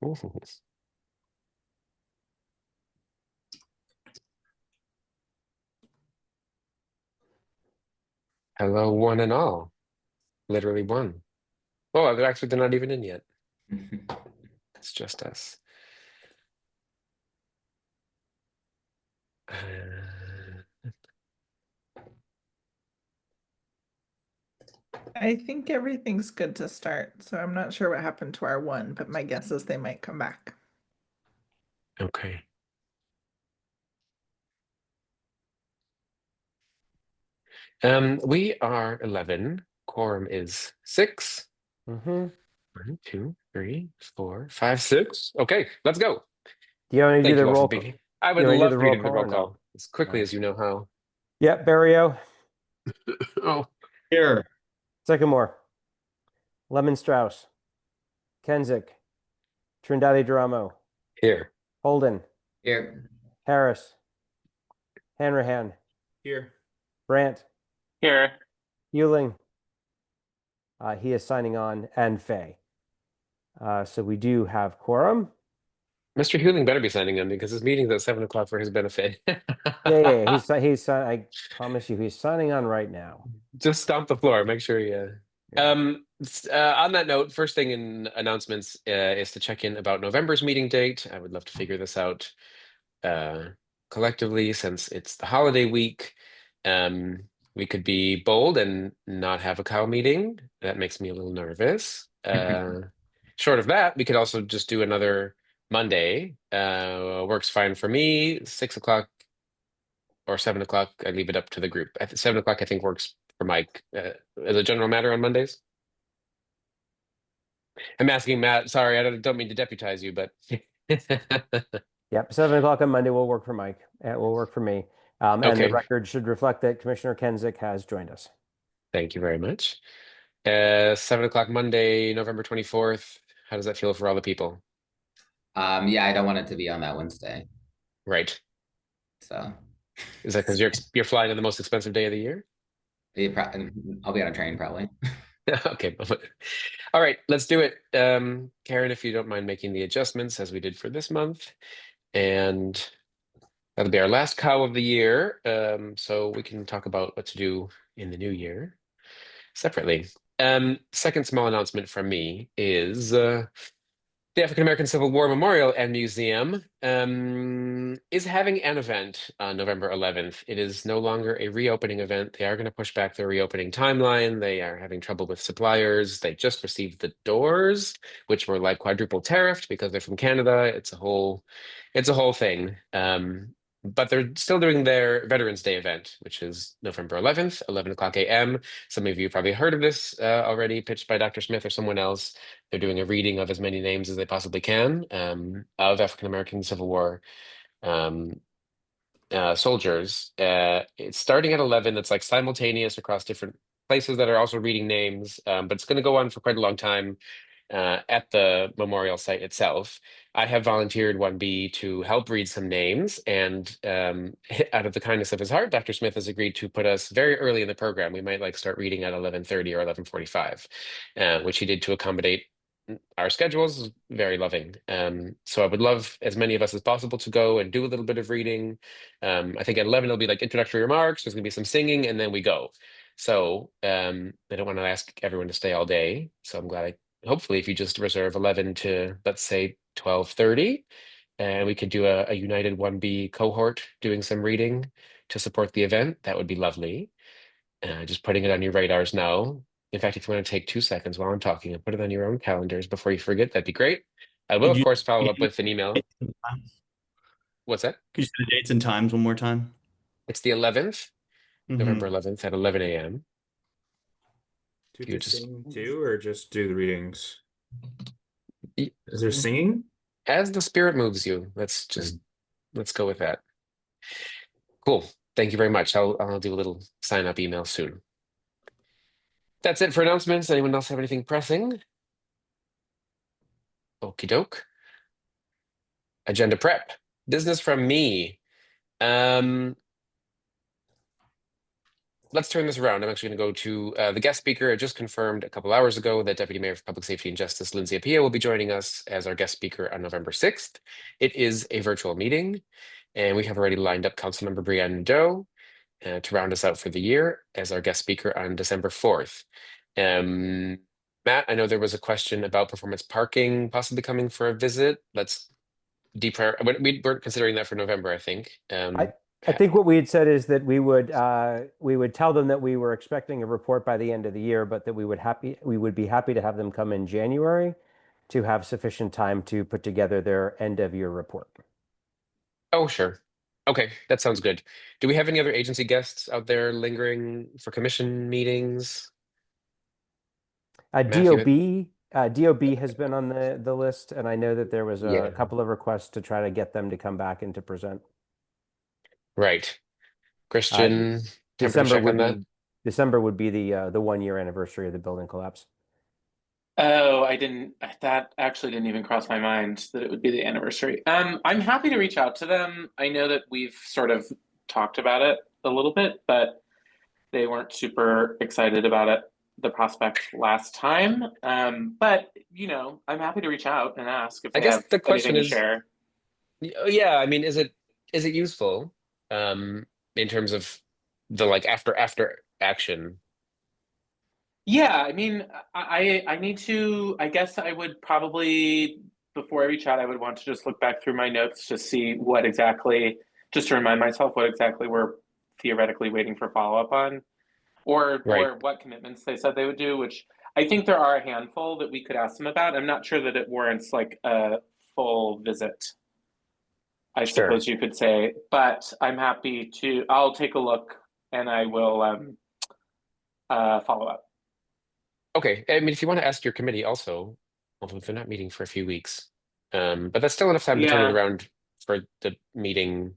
Ooh. Hello, one and all. Literally one. Oh, they're not even in yet. It's just us. I think everything's good to start. So I'm not sure what happened to our one, but my guess is they might come back. Okay. We are 11. Quorum is 6. Mm-hmm. 1, 2, 3, 4, 5, 6. Okay, let's go. Do you want to do Thank the you all for roll being call? here. I You would want to do love the for you roll to do the call roll or no? call as quickly Right. as you know how. Yep, Barrio, Oh, Here. Sycamore, Lemon Strauss, Kenzik, Trindade Duramo, here. Holden, Here. Harris, Hanrahan, Here. Brandt, Here. Hewling. He is signing on, and Faye. So we do have quorum. Mr. Hewling better be signing on because his meeting's at 7 o'clock for his benefit. Yeah. He's I promise you, he's signing on right now. Just stomp the floor. Make sure you. Yeah. On that note, first thing in announcements is to check in about November's meeting date. I would love to figure this out collectively since it's the holiday week. We could be bold and not have a cow meeting. That makes me a little nervous. Short of that, we could also just do another Monday. Works fine for me. 6 o'clock or 7 o'clock. I leave it up to the group. 7 o'clock, I think, works for Mike. As a general matter on Mondays. I'm asking Matt. Sorry, I don't mean to deputize you, but Yep, 7 o'clock on Monday will work for Mike. It will work for me. And the okay. record should reflect that Commissioner Kenzik has joined us. Thank you very much. 7 o'clock Monday, November 24th. How does that feel for all the people? Yeah, I don't want it to be on that Wednesday. Right. So Is that because you're flying on the most expensive day of the year? I'll be on a train probably. Okay. All right, let's do it. Karen, if you don't mind making the adjustments as we did for this month. And that'll be our last cow of the year. So we can talk about what to do in the new year separately. Second small announcement from me is the African American Civil War Memorial and Museum is having an event on November 11th. It is no longer a reopening event. They are going to push back their reopening timeline. They are having trouble with suppliers. They just received the doors, which were like quadruple tariffed because they're from Canada. It's a whole thing. But they're still doing their Veterans Day event, which is November 11th, 11 o'clock a.m. Some of you probably heard of this already, pitched by Dr. Smith or someone else. They're doing a reading of as many names as they possibly can of African American Civil War soldiers. It's starting at 11. It's like simultaneous across different places that are also reading names, but it's going to go on for quite a long time at the memorial site itself. I have volunteered 1B to help read some names, and out of the kindness of his heart, Dr. Smith has agreed to put us very early in the program. We might like start reading at 11:30 or 11:45, which he did to accommodate our schedules. Is very loving. So I would love as many of us as possible to go and do a little bit of reading. I think at 11 it'll be like introductory remarks. There's gonna be some singing, and then we go. So I don't want to ask everyone to stay all day. So I'm glad hopefully if you just reserve 11 to let's say 12:30, and we could do a United 1B cohort doing some reading to support the event, that would be lovely. Just putting it on your radars now. In fact, if you want to take 2 seconds while I'm talking and put it on your own calendars before you forget, that'd be great. I will, Could of you course, follow up with an email. dates and times? What's that? Could you say the dates and times one more time? It's the 11th, November Mm-hmm. 11th at 11 a.m. Do You the just singing too, or just do the readings? y- Is there singing? as the spirit moves you. Let's go with that. Cool. Thank you very much. I'll do a little sign up email soon. That's it for announcements. Anyone else have anything pressing? Okie doke. Agenda prep. Business from me. let's turn this around. I'm actually going to go to the guest speaker. I just confirmed a couple hours ago that Deputy Mayor for Public Safety and Justice, Lindsay Appiah, will be joining us as our guest speaker on November 6th. It is a virtual meeting, and we have already lined up Councilmember Brianne Doe to round us out for the year as our guest speaker on December 4th. Matt, I know there was a question about performance parking possibly coming for a visit. Let's we weren't considering that for November, I think. I think what we had said is that we would tell them that we were expecting a report by the end of the year, but that we would be happy to have them come in January to have sufficient time to put together their end of year report. Oh, sure. Okay, that sounds good. Do we have any other agency guests out there lingering for commission meetings? Matthew? DOB has been on the list, and I know that there was Yeah. a couple of requests to try to get them to come back and to present. Right. Christian, temperature December check on that? December would be the 1 year anniversary of the building collapse. Oh, that actually didn't even cross my mind that it would be the anniversary. I'm happy to reach out to them. I know that we've sort of talked about it a little bit, but they weren't super excited about it, the prospect last time. But I'm happy to reach out and ask if I they guess have the question anything to is, share. yeah, I mean, is it useful in terms of the after action? Yeah, I mean, I need to, I guess I would probably, before I reach out, I would want to just look back through my notes to see what exactly, just to remind myself what exactly we're theoretically waiting for follow-up on, or Right. what commitments they said they would do, which I think there are a handful that we could ask them about. I'm not sure that it warrants like a full visit, I Sure. suppose you could say, but I'll take a look and I will follow up. Okay. I mean, if you want to ask your committee also, although they're not meeting for a few weeks, but that's still enough time to turn it Yeah. around for the meeting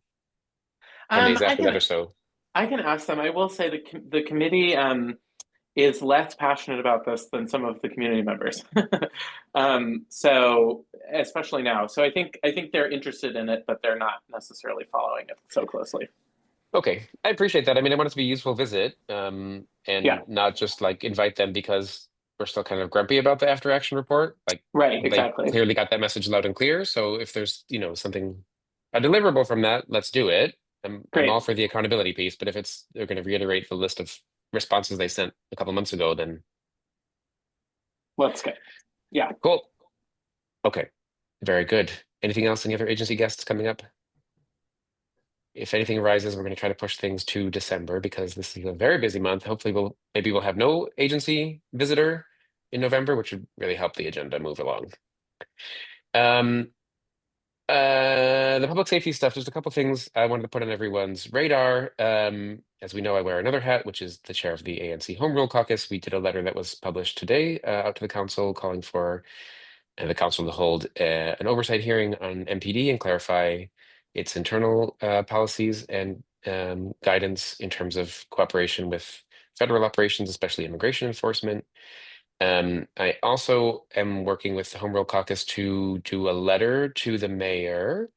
10 days after that or so. I can ask them. I will say the committee is less passionate about this than some of the community members. So especially now. So I think they're interested in it, but they're not necessarily following it so closely. Okay, I appreciate that. I mean, I want it to be a useful visit, and Yeah. not just invite them because we're still kind of grumpy about the after action report. Right, they exactly. clearly got that message loud and clear. So if there's something a deliverable from that, let's do it. I'm Great. all for the accountability piece, but if they're going to reiterate the list of responses they sent a couple months ago, then Let's go. Yeah. cool. Okay, very good. Anything else? Any other agency guests coming up? If anything arises, we're going to try to push things to December because this is a very busy month. Hopefully, we'll have no agency visitor in November, which would really help the agenda move along. The public safety stuff, there's a couple things I wanted to put on everyone's radar. As we know, I wear another hat, which is the chair of the ANC Home Rule Caucus. We did a letter that was published today out to the council calling for the council to hold an oversight hearing on MPD and clarify its internal policies and guidance in terms of cooperation with federal operations, especially immigration enforcement. I also am working with the Home Rule Caucus to do a letter to the mayor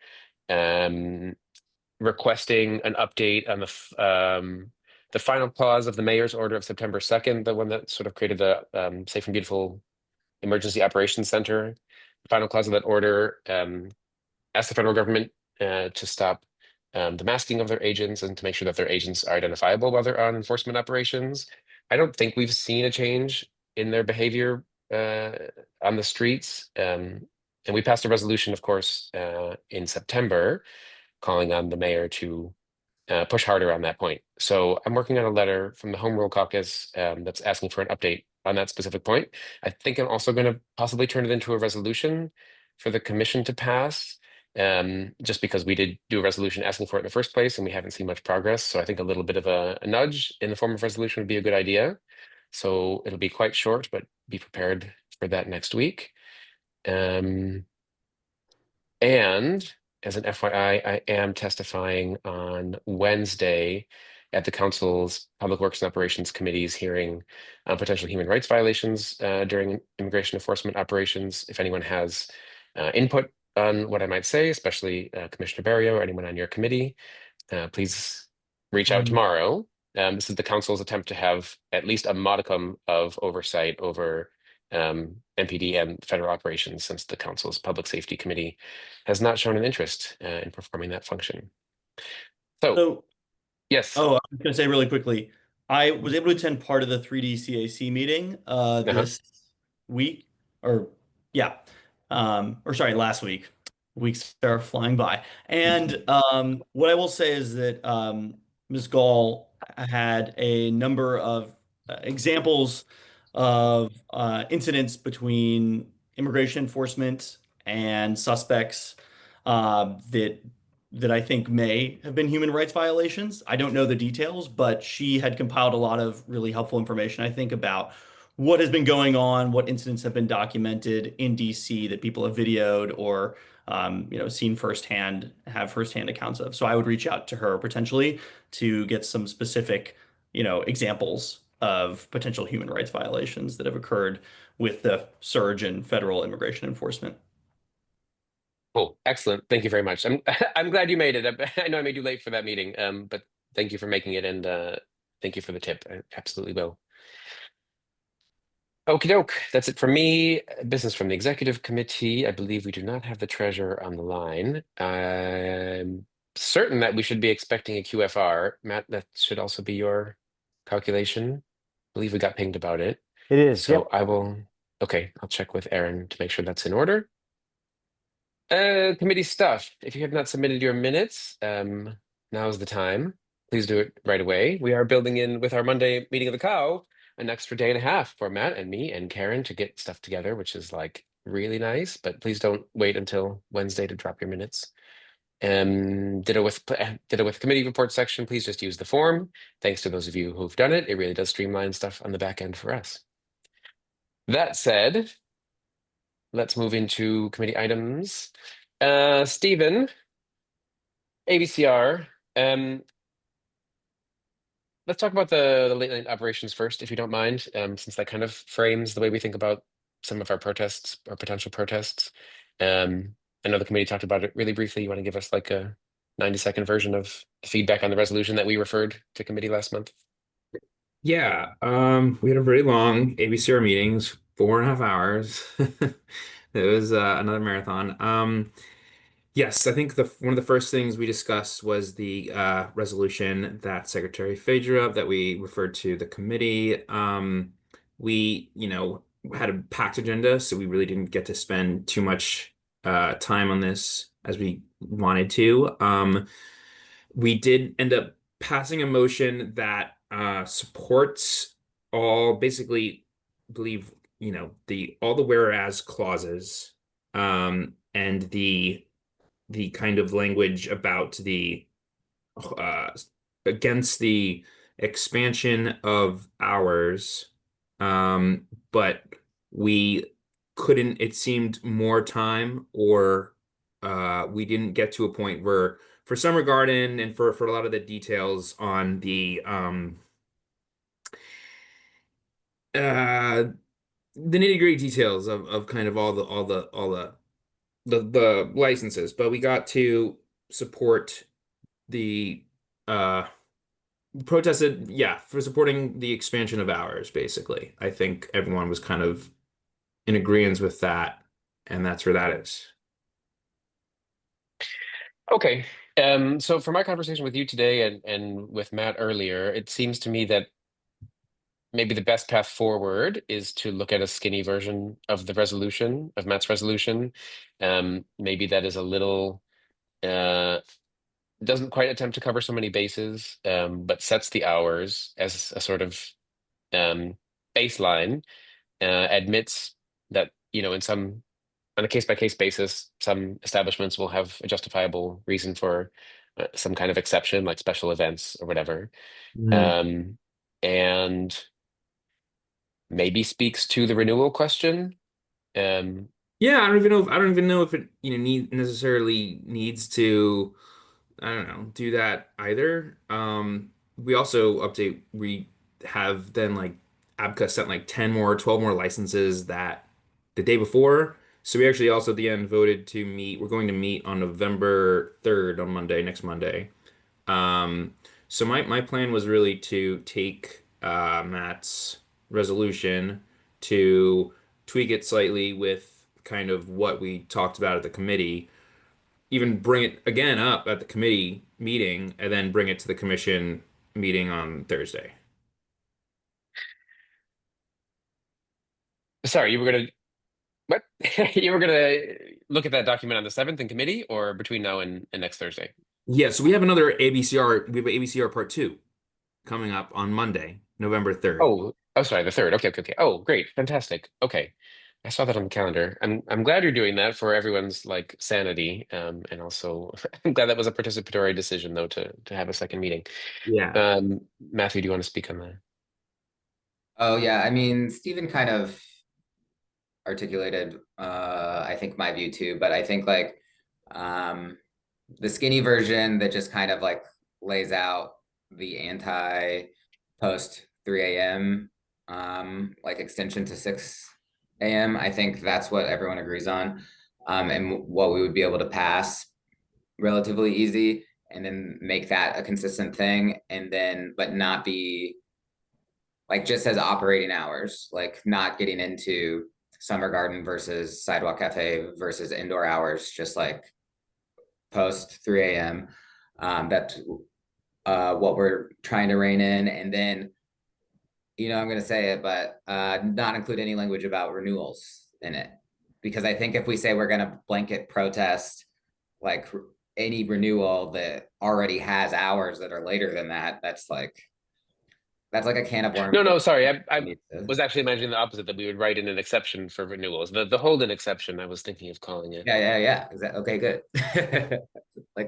requesting an update on the final clause of the mayor's order of September 2nd, the one that sort of created the Safe and Beautiful Emergency Operations Center. The final clause of that order asks the federal government to stop the masking of their agents and to make sure that their agents are identifiable while they're on enforcement operations. I don't think we've seen a change in their behavior on the streets. And we passed a resolution, of course, in September, calling on the mayor to push harder on that point. So I'm working on a letter from the Home Rule Caucus that's asking for an update on that specific point. I think I'm also going to possibly turn it into a resolution for the commission to pass, just because we did do a resolution asking for it in the first place and we haven't seen much progress. So I think a little bit of a nudge in the form of resolution would be a good idea. So it'll be quite short, but be prepared for that next week. And as an FYI, I am testifying on Wednesday at the Council's Public Works and Operations Committee's hearing on potential human rights violations during immigration enforcement operations. If anyone has input on what I might say, especially Commissioner Barrio or anyone on your committee, please reach out tomorrow. This is the council's attempt to have at least a modicum of oversight over MPD and federal operations, since the council's public safety committee has not shown an interest in performing that function. So, yes. Oh, I was going to say really quickly, I was able to attend part of the 3D CAC meeting this week, or yeah, or sorry, last week. Weeks are flying by. And what I will say is that Ms. Gall had a number of examples of incidents between immigration enforcement and suspects that I think may have been human rights violations. I don't know the details, but she had compiled a lot of really helpful information, I think, about what has been going on, what incidents have been documented in DC that people have videoed or seen firsthand, have firsthand accounts of. So I would reach out to her potentially to get some specific, examples of potential human rights violations that have occurred with the surge in federal immigration enforcement. Cool. Excellent. Thank you very much. I'm I'm glad you made it. I know I made you late for that meeting, but thank you for making it, and thank you for the tip. I absolutely will. Okie doke. That's it for me. Business from the executive committee. I believe we do not have the treasurer on the line. I'm certain that we should be expecting a QFR. Matt, that should also be your calculation. I believe we got pinged about it. It is. So Yep. I will, okay, I'll check with Aaron to make sure that's in order. Committee stuff. If you have not submitted your minutes, now is the time. Please do it right away. We are building in with our Monday meeting of the cow an extra day and a half for Matt and me and Karen to get stuff together, which is like really nice. But please don't wait until Wednesday to drop your minutes. Ditto with committee report section. Please just use the form. Thanks to those of you who've done it. It really does streamline stuff on the back end for us. That said, let's move into committee items. Stephen, ABCR. Let's talk about the late night operations first, if you don't mind, since that kind of frames the way we think about some of our protests or potential protests. I know the committee talked about it really briefly. You want to give us like a 90-second version of feedback on the resolution that we referred to committee last month? Yeah, we had a very long ABCR meetings, 4.5 hours. It was another marathon. Yes, I think the one of the first things we discussed was the resolution that Secretary Fay drew up that we referred to the committee. We, had a packed agenda, so we really didn't get to spend too much time on this as we wanted to. We did end up passing a motion that supports all basically believe, the all the whereas clauses and the kind of language about the uh, against the expansion of hours, but we couldn't. It seemed more time, or we didn't get to a point where for Summer Garden and for a lot of the details on uh the nitty-gritty details of kind of all the licenses, but we got to support the protested, yeah, for supporting the expansion of hours, basically. I think everyone was kind of in agreement with that, and that's where that is. Okay. So for my conversation with you today and with Matt earlier, it seems to me that maybe the best path forward is to look at a skinny version of the resolution, of Matt's resolution. Maybe that is a little doesn't quite attempt to cover so many bases, but sets the hours as a sort of baseline, admits that, in some on a case-by-case basis, some establishments will have a justifiable reason for some kind of exception, like special events or whatever. And maybe speaks to the renewal question. Yeah, I don't even know if it, necessarily needs to, I don't know, do that either. We have then like ABCA sent like 10 more, 12 more licenses that the day before. So we actually also at the end voted to meet. We're going to meet on November 3rd on Monday, next Monday. Um, So my plan was really to take Matt's resolution to tweak it slightly with kind of what we talked about at the committee, even bring it again up at the committee meeting, and then bring it to the commission meeting on Thursday. Sorry, you were gonna what? You were gonna look at that document on the 7th in committee or between now and next Thursday? Yeah, so we have another ABCR. We have an ABCR part two coming up on Monday, November 3rd. Oh, sorry, the 3rd. Okay. Oh, great, fantastic. Okay, I saw that on the calendar. I'm glad you're doing that for everyone's like sanity, and also I'm glad that was a participatory decision though to have a second meeting. Yeah. Matthew, do you want to speak on that? Oh yeah, I mean, Stephen kind of articulated, I think my view too, but I think like the skinny version that just kind of like lays out the anti post 3 a.m. Like extension to 6 a.m. I think that's what everyone agrees on, and what we would be able to pass relatively easy, and then make that a consistent thing, and then but not be like just as operating hours, like not getting into summer garden versus sidewalk cafe versus indoor hours, just like post 3 a.m. That's what we're trying to rein in. And then, I'm going to say it, but not include any language about renewals in it. Because I think if we say we're going to blanket protest like any renewal that already has hours that are later than that, that's like a can of worms. No, sorry. I was actually imagining the opposite, that we would write in an exception for renewals. The Holden exception, I was thinking of calling it. Yeah. Okay, good.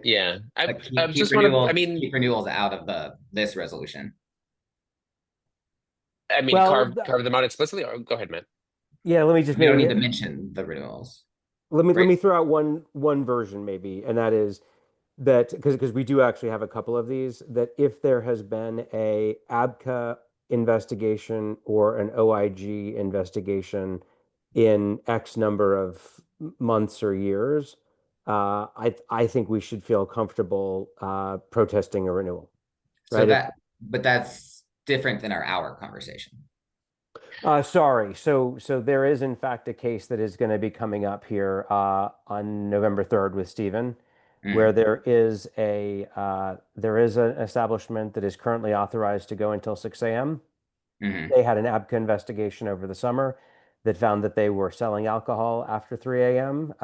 Yeah. I keep just renewals, want to, keep renewals out of this resolution. Well, carve them out explicitly, or go ahead, Matt. Yeah, let me just We don't maybe need to mention the renewals. let me right? throw out one version maybe, and that is that because we do actually have a couple of these, that if there has been a ABCA investigation or an OIG investigation in X number of months or years, I think we should feel comfortable protesting a renewal, So right? but that's different than our hour conversation. Sorry. So there is in fact a case that is going to be coming up here on November 3rd with Stephen, where there is an establishment that is currently authorized to go until 6 a.m. They had an ABCA investigation over the summer that found that they were selling alcohol after 3 a.m.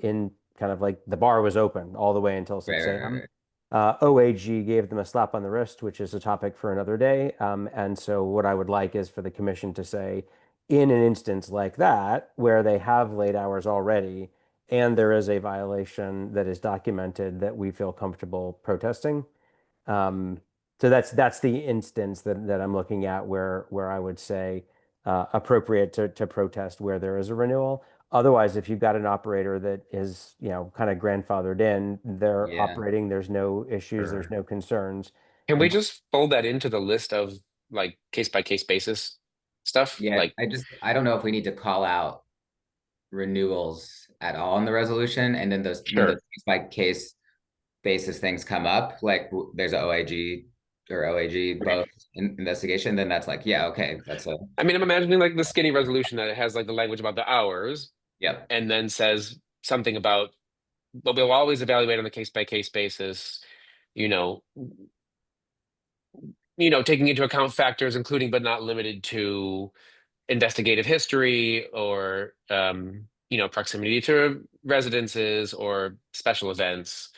In kind of like the bar was open all the way until 6 a.m. OAG gave them a slap on the wrist, which is a topic for another day. And so what I would like is for the commission to say, in an instance like that, where they have late hours already, and there is a violation that is documented, that we feel comfortable protesting. So that's the instance that I'm looking at where I would say appropriate to protest where there is a renewal. Otherwise, if you've got an operator that is, kind of grandfathered in, they're operating, there's no issues, there's no concerns. Can we just fold that into the list of like case by case basis stuff? Yeah, Like, I don't know if we need to call out renewals at all in the resolution, and then when those case by case basis things come up, like there's an OIG or OAG both investigation, then that's like, yeah, okay, I'm imagining like the skinny resolution that it has like the language about the hours. Yep. And then says something about, but we'll always evaluate on the case by case basis, taking into account factors including but not limited to investigative history or proximity to residences or special events,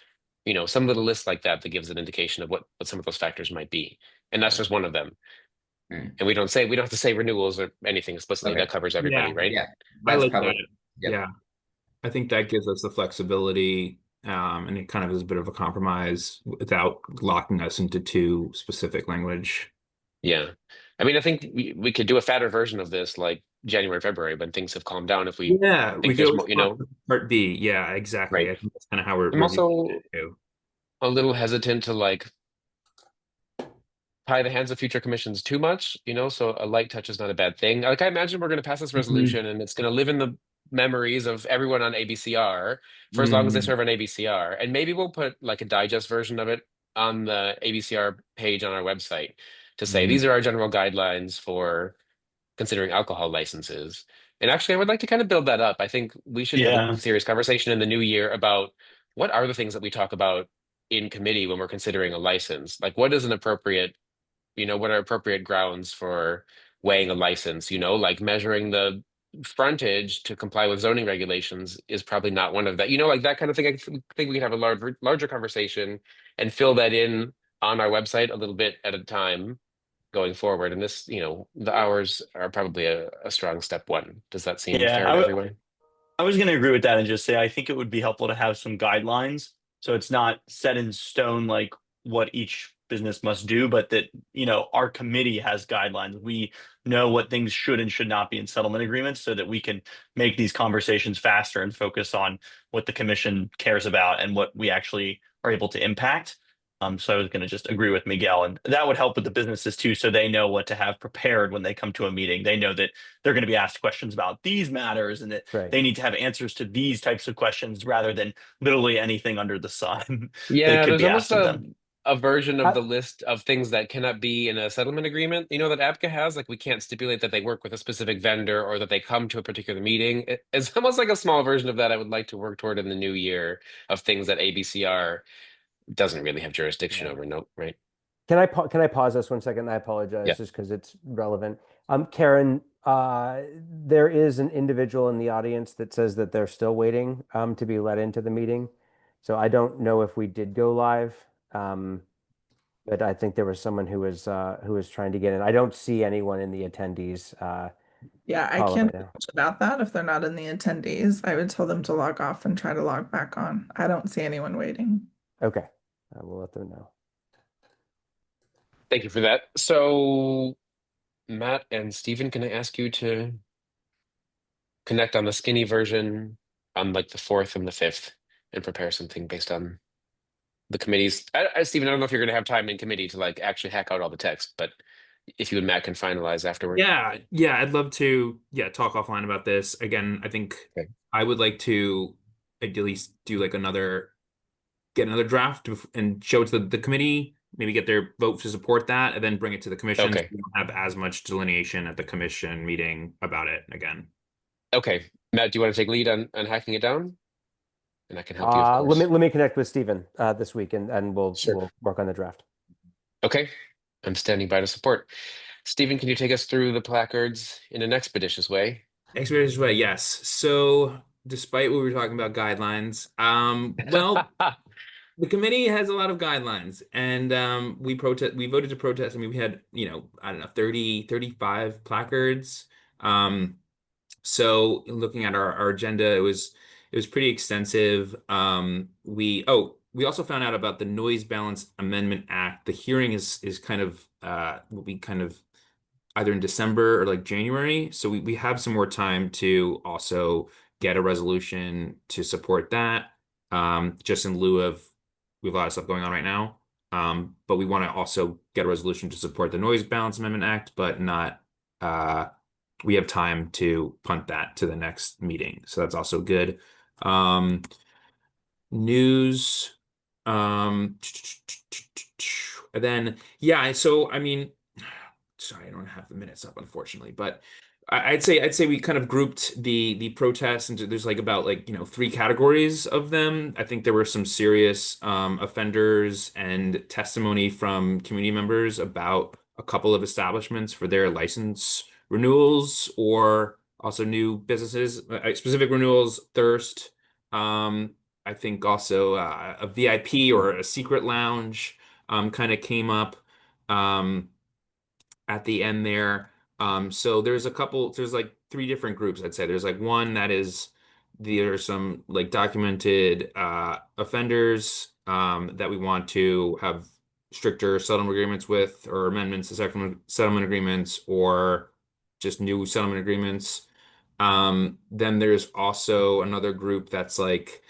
some little list like that that gives an indication of what some of those factors might be. And that's just one of them. And we don't have to say renewals or anything explicitly. That covers everybody, right? Yeah. I like probably, that. Yeah. I think that gives us the flexibility, and it kind of is a bit of a compromise without locking us into too specific language. Yeah. I think we could do a fatter version of this like January, February, when things have calmed down. If we we there's could more, part B. Yeah, exactly. Right. I think that's kind of how we're I'm also too. a little hesitant to like tie the hands of future commissions too much, so a light touch is not a bad thing. Like I imagine we're going to pass this resolution and it's going to live in the memories of everyone on ABCR for as long as they serve on ABCR. And maybe we'll put like a digest version of it on the ABCR page on our website to say Mhm. these are our general guidelines for considering alcohol licenses. And actually, I would like to kind of build that up. I think we should have a Yeah. serious conversation in the new year about what are the things that we talk about in committee when we're considering a license. Like, what is an appropriate, what are appropriate grounds for weighing a license? Like measuring the frontage to comply with zoning regulations is probably not one of that. Like that kind of thing. I think we could have a larger conversation and fill that in on our website a little bit at a time going forward. And this, the hours are probably a strong step one. Does that seem Yeah, fair to everyone? I was going to agree with that and just say I think it would be helpful to have some guidelines so it's not set in stone like what each business must do, but that, our committee has guidelines. We know what things should and should not be in settlement agreements so that we can make these conversations faster and focus on what the commission cares about and what we actually are able to impact. So I was going to just agree with Miguel, and that would help with the businesses too, so they know what to have prepared when they come to a meeting. They know that they're going to be asked questions about these matters and that Right. they need to have answers to these types of questions rather than literally anything under the sun that Yeah, could there's be almost asked of a them. a version of Uh, the list of things that cannot be in a settlement agreement, that APCA has. Like we can't stipulate that they work with a specific vendor or that they come to a particular meeting. It's almost like a small version of that I would like to work toward in the new year of things that ABCR doesn't really have jurisdiction yeah. over. Nope, right? Can I pause us 1 second? I apologize Yeah. just because it's relevant. Karen, there is an individual in the audience that says that they're still waiting to be let into the meeting. So I don't know if we did go live. But I think there was someone who was trying to get in. I don't see anyone in the attendees Yeah, I call can't right do now. much about that if they're not in the attendees. I would tell them to log off and try to log back on. I don't see anyone waiting. Okay, we'll let them know. Thank you for that. So, Matt and Stephen, can I ask you to connect on the skinny version on like the 4th and the 5th and prepare something based on the committees? Stephen, I don't know if you're going to have time in committee to like actually hack out all the text, but if you and Matt can finalize afterward. Yeah, I'd love to talk offline about this. Again, I think Okay. I would like to at least do like get another draft and show it to the committee, maybe get their vote to support that, and then bring it to the commission so Okay. we don't have as much delineation at the commission meeting about it again. Okay. Matt, do you want to take lead on hacking it down? And I can help you, of course. Let me connect with Stephen this week and Sure. we'll work on the draft. Okay. I'm standing by to support. Stephen, can you take us through the placards in an expeditious way? Expeditious way, yes. So despite what we were talking about guidelines, well, the committee has a lot of guidelines and we voted to protest. I mean, we had, I don't know, 35 placards. So looking at our agenda, it was pretty extensive. We also found out about the Noise Balance Amendment Act. The hearing is kind of will be kind of either in December or like January. So we have some more time to also get a resolution to support that. Just in lieu of we have a lot of stuff going on right now. But we want to also get a resolution to support the Noise Balance Amendment Act, but not we have time to punt that to the next meeting. So that's also good. News. And then so I mean, sorry, I don't have the minutes up, unfortunately, but I'd say we kind of grouped the protests into there's like about 3 categories of them. I think there were some serious offenders and testimony from community members about a couple of establishments for their license renewals or also new businesses, specific renewals, thirst. I think also a VIP or a secret lounge kind of came up. Um, at the end there. So there's like 3 different groups, I'd say. There's like one that is there's some like documented offenders that we want to have stricter settlement agreements with or amendments to settlement agreements or just new settlement agreements. Then there's also another group that's like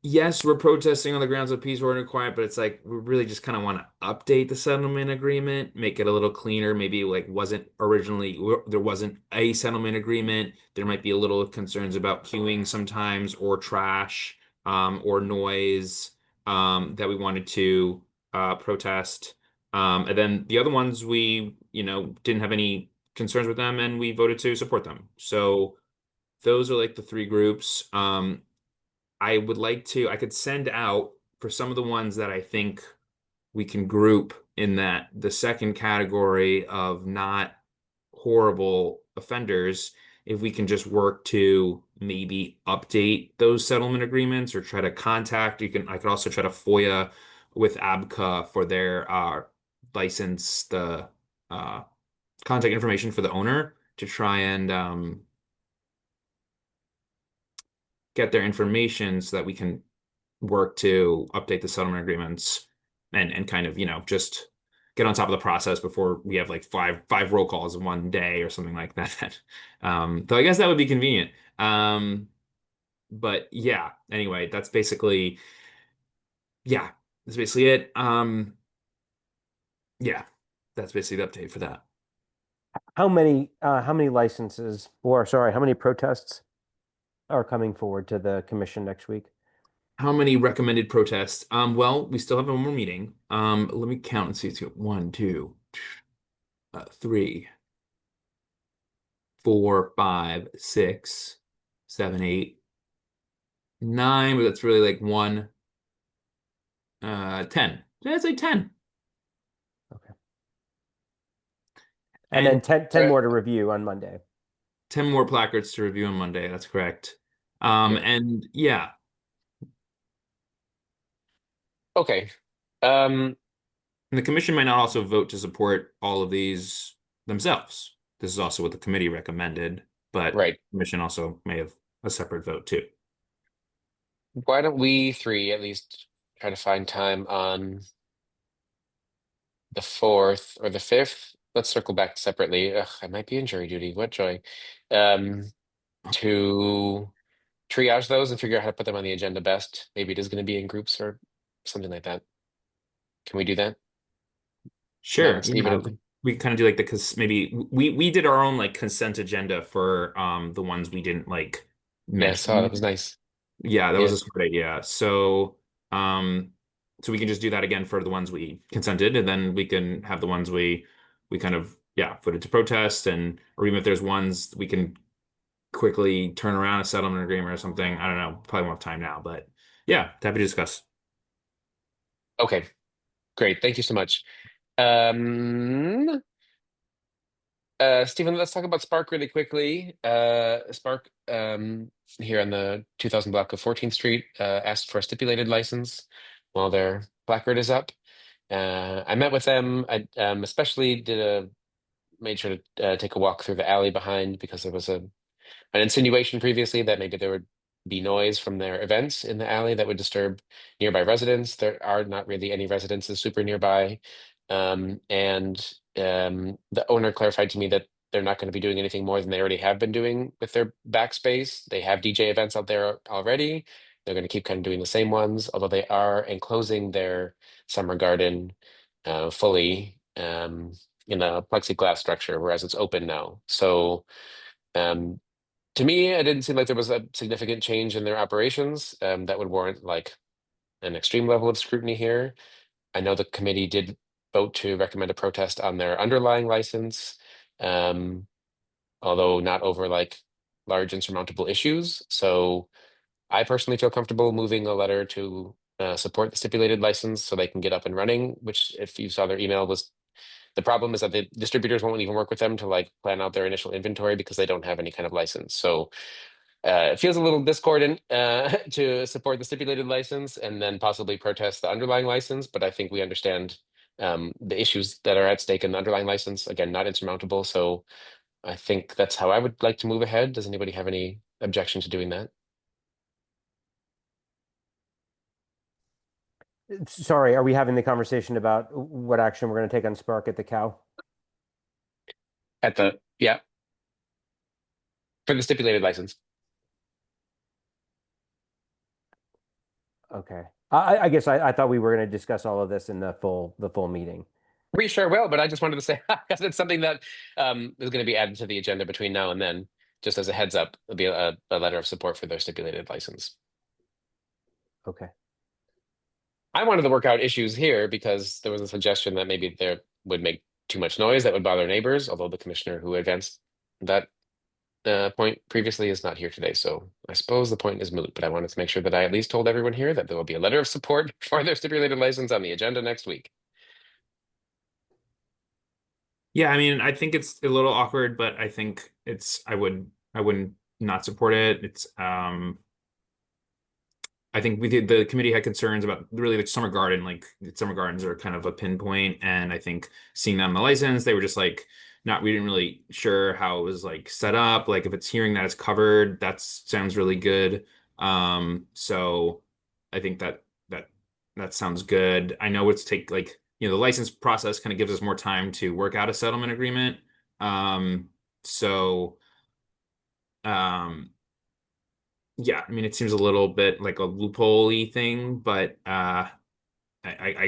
yes, we're protesting on the grounds of peace, order, and quiet, but it's like we really just kind of want to update the settlement agreement, make it a little cleaner. Maybe like wasn't originally there wasn't a settlement agreement. There might be a little concerns about queuing sometimes, or trash, or noise, that we wanted to protest. And then the other ones we, didn't have any concerns with them and we voted to support them. So those are like the three groups. I could send out for some of the ones that I think we can group in that the second category of not horrible offenders, if we can just work to maybe update those settlement agreements or try to contact, I could also try to FOIA with ABCA for their license, the uh, contact information for the owner to try and get their information so that we can work to update the settlement agreements and kind of, just get on top of the process before we have like five roll calls in one day or something like that. Though I guess that would be convenient. But yeah, anyway, yeah, that's basically it. Yeah, that's basically the update for that. How many licenses, or sorry, how many protests are coming forward to the commission next week? How many recommended protests? Well, we still have one more meeting. Let me count and see. It's one, two, three, four, five, six, seven, eight, nine, but that's really like one, 10. I'd say 10. Okay. And then 10 Right. more to review on Monday. 10 more placards to review on Monday. That's correct. Yeah. And yeah, Okay. and the commission might not also vote to support all of these themselves. This is also what the committee recommended, but Right. the commission also may have a separate vote too. Why don't we three at least try to find time on the 4th or the 5th? Let's circle back separately. Ugh, I might be in jury duty. What joy. To triage those and figure out how to put them on the agenda best. Maybe it is going to be in groups or something like that. Can we do that? Sure. Yeah. Stephen. We kind of do like maybe we did our own like consent agenda for the ones we didn't like Yeah, I saw that was mention. nice. Yeah, that was Yeah. a smart idea. Um so we can just do that again for the ones we consented, and then we can have the ones we kind of voted to protest, and or even if there's ones we can quickly turn around a settlement agreement or something. I don't know. Probably won't have time now, but yeah, happy to discuss. Okay, great. Thank you so much. Um, Stephen, let's talk about Spark really quickly. Spark, here on the 2000 block of 14th Street, asked for a stipulated license while their placard is up. I met with them. I especially made sure to take a walk through the alley behind because there was an insinuation previously that maybe there would be noise from their events in the alley that would disturb nearby residents. There are not really any residences super nearby. And the owner clarified to me that they're not going to be doing anything more than they already have been doing with their backspace. They have DJ events out there already. They're going to keep kind of doing the same ones, although they are enclosing their summer garden fully in a plexiglass structure, whereas it's open now. So um, to me, it didn't seem like there was a significant change in their operations that would warrant like an extreme level of scrutiny here. I know the committee did vote to recommend a protest on their underlying license, um, although not over like large insurmountable issues. So I personally feel comfortable moving a letter to support the stipulated license so they can get up and running, which if you saw their email was the problem is that the distributors won't even work with them to like plan out their initial inventory because they don't have any kind of license. So it feels a little discordant to support the stipulated license and then possibly protest the underlying license, but I think we understand the issues that are at stake in the underlying license. Again, not insurmountable. So I think that's how I would like to move ahead. Does anybody have any objection to doing that? Sorry, are we having the conversation about what action we're going to take on Spark at the cow? Yeah, for the stipulated license. Okay. I guess I thought we were going to discuss all of this in the full meeting. We sure will, but I just wanted to say because it's something that is going to be added to the agenda between now and then. Just as a heads up, there'll be a letter of support for their stipulated license. Okay. I wanted to work out issues here because there was a suggestion that maybe there would make too much noise that would bother neighbors, although the commissioner who advanced that point previously is not here today. So I suppose the point is moot, but I wanted to make sure that I at least told everyone here that there will be a letter of support for their stipulated license on the agenda next week. Yeah, I mean, I think it's a little awkward, but I think I wouldn't not support it. I think the committee had concerns about really the summer garden, like summer gardens are kind of a pinpoint. And I think seeing that on the license, they were just like, we didn't really sure how it was like set up. Like if it's hearing that it's covered, that sounds really good. So I think that sounds good. I know it's take like, the license process kind of gives us more time to work out a settlement agreement. So, um, yeah, I mean, it seems a little bit like a loophole-y thing, but I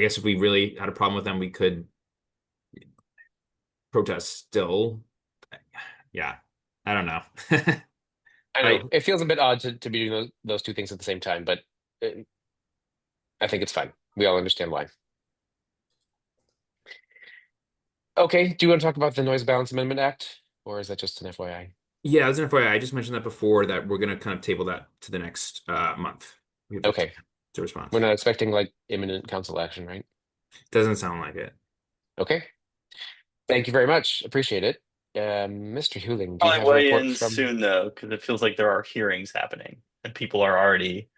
guess if we really had a problem with them, we could protest still. Yeah, I don't know. I I know it feels a bit odd to be doing those two things at the same time, but I think it's fine. We all understand why. Okay, do you want to talk about the Noise Balance Amendment Act, or is that just an FYI? Yeah, as an FYI, I just mentioned that before that we're gonna kind of table that to the next month. We have Okay, to respond. we're not expecting like imminent council action, right? Doesn't sound like it. Okay, thank you very much. Appreciate it. Mr. Huling, do you Probably have a weigh report in from? soon though, because it feels like there are hearings happening and people are already.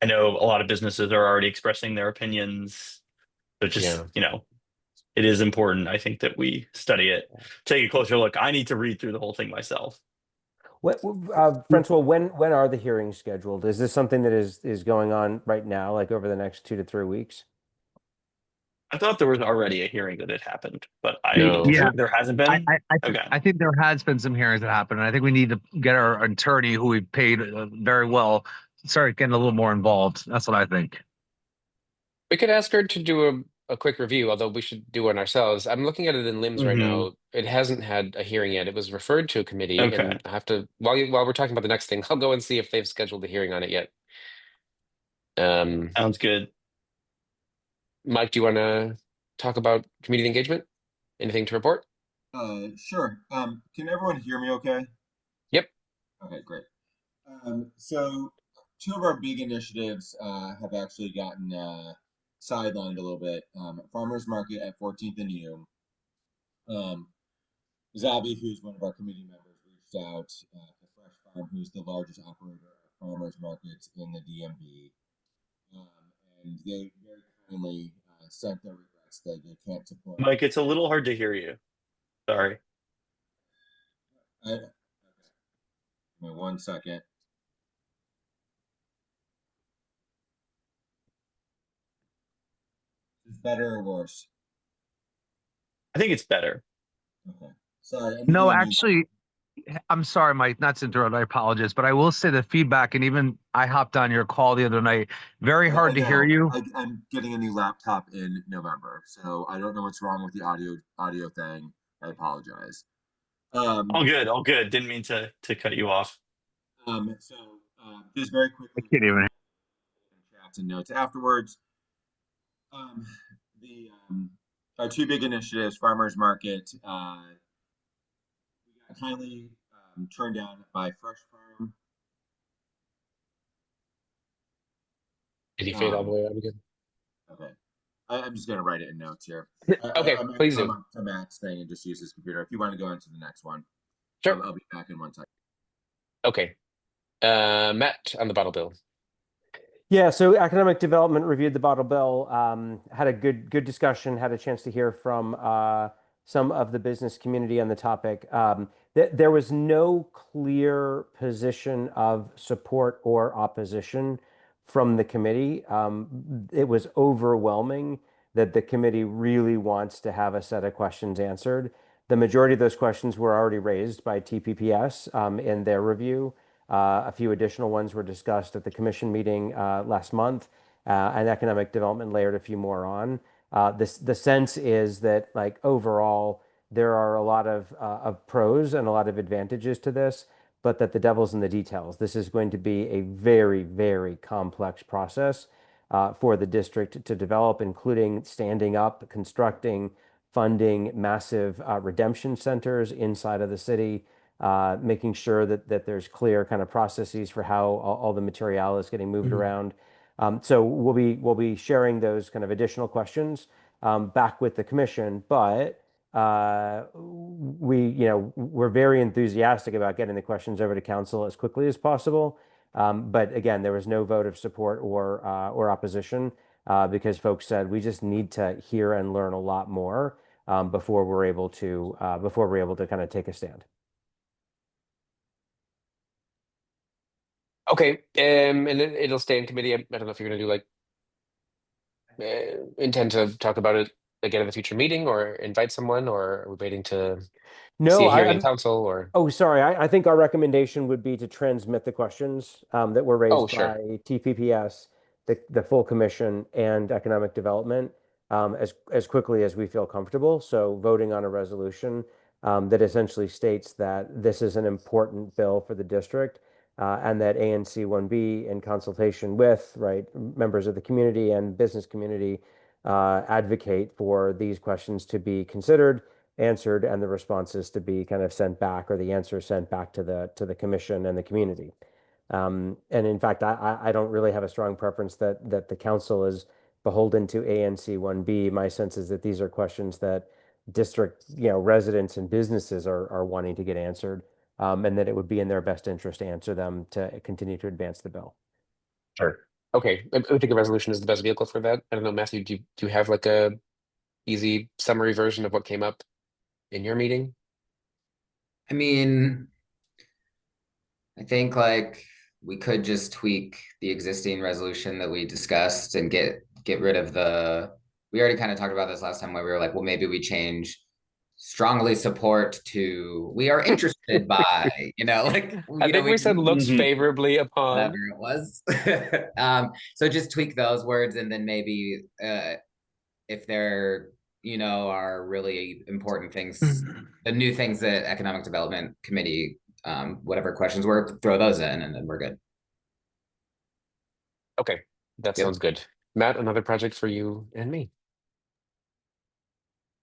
I know a lot of businesses are already expressing their opinions. So just, Yeah. it is important, I think, that we study it, take a closer look. I need to read through the whole thing myself. Francois, when are the hearings scheduled? Is this something that is going on right now, like over the next 2 to 3 weeks? I thought there was already a hearing that had happened, but No. Yeah, there hasn't I been. I, I, th- Okay. I think there has been some hearings that happened, and I think we need to get our attorney, who we paid very well, start getting a little more involved. That's what I think. We could ask her to do a quick review, although we should do one ourselves. I'm looking at it in LIMS right Hmm. now. It hasn't had a hearing yet. It was referred to a committee, Okay. and I have to while we're talking about the next thing, I'll go and see if they've scheduled a hearing on it yet. Sounds good. Mike, do you want to talk about community engagement? Anything to report? Sure. Can everyone hear me okay? Yep. Okay, great. So two of our big initiatives have actually gotten sidelined a little bit. Farmers Market at 14th and U. Zabi, who's one of our committee members, reached out to Fresh Farm, who's the largest operator of farmers markets in the DMV. And they very kindly sent their regrets that they can't support. Mike, it's a little hard to hear you. Sorry. Okay. Give me 1 second. Is better or worse? I think it's better. Okay. Sorry. No, actually, I'm sorry, Mike, not to interrupt. I apologize, but I will say the feedback, and even I hopped on your call the other night. Very hard to hear you. I'm getting a new laptop in November, so I don't know what's wrong with the audio thing. I apologize. All good, all good. Didn't mean to cut you off. So just very I quickly, can't even. chats and notes afterwards. The our two big initiatives, farmers market, we got kindly turned down by Fresh Farm. Did he fade all the way out again? Okay. I'm just going to write it in notes here. Okay, please do. To Matt's thing and just use his computer. If you want to go into the next one, Sure. I'll be back in 1 second. Okay. Matt on the bottle bill. Yeah, so Economic Development reviewed the bottle bill, had a good discussion, had a chance to hear from some of the business community on the topic. There was no clear position of support or opposition from the committee. It was overwhelming that the committee really wants to have a set of questions answered. The majority of those questions were already raised by TPPS in their review. A few additional ones were discussed at the commission meeting last month, and economic development layered a few more on. The sense is that, like, overall, there are a lot of pros and a lot of advantages to this, but that the devil's in the details. This is going to be a very, very complex process. for the district to develop, including standing up, constructing, funding massive redemption centers inside of the city, making sure that there's clear kind of processes for how all the material is getting moved around. So we'll be sharing those kind of additional questions back with the commission, but we're very enthusiastic about getting the questions over to council as quickly as possible. But again, there was no vote of support or opposition because folks said we just need to hear and learn a lot more before we're able to kind of take a stand. Okay, and it'll stay in committee. I don't know if you're going to do like intend to talk about it again at a future meeting, or invite someone, or are we waiting to see No, a hearing in council, or? Oh, sorry. I think our recommendation would be to transmit the questions that were Oh, raised sure. by TPPS, the full commission, and economic development as quickly as we feel comfortable. So voting on a resolution that essentially states that this is an important bill for the district and that ANC 1B in consultation with members of the community and business community advocate for these questions to be considered, answered, and the responses to be kind of sent back, or the answers sent back to the commission and the community. And in fact, I don't really have a strong preference that the council is beholden to ANC 1B. My sense is that these are questions that district residents and businesses are wanting to get answered, and that it would be in their best interest to answer them to continue to advance the bill. Sure. Okay, I think a resolution is the best vehicle for that. I don't know, Matthew, do you have like a easy summary version of what came up in your meeting? I mean, I think like we could just tweak the existing resolution that we discussed and get rid of we already kind of talked about this last time where we were like, well, maybe we change strongly support to we are interested by, like I think we said looks favorably whatever upon. it was. So just tweak those words, and then maybe if there are really important things, the new things that Economic Development Committee, whatever questions were, throw those in, and then we're good. Okay, that Yep. sounds good. Matt, another project for you and me.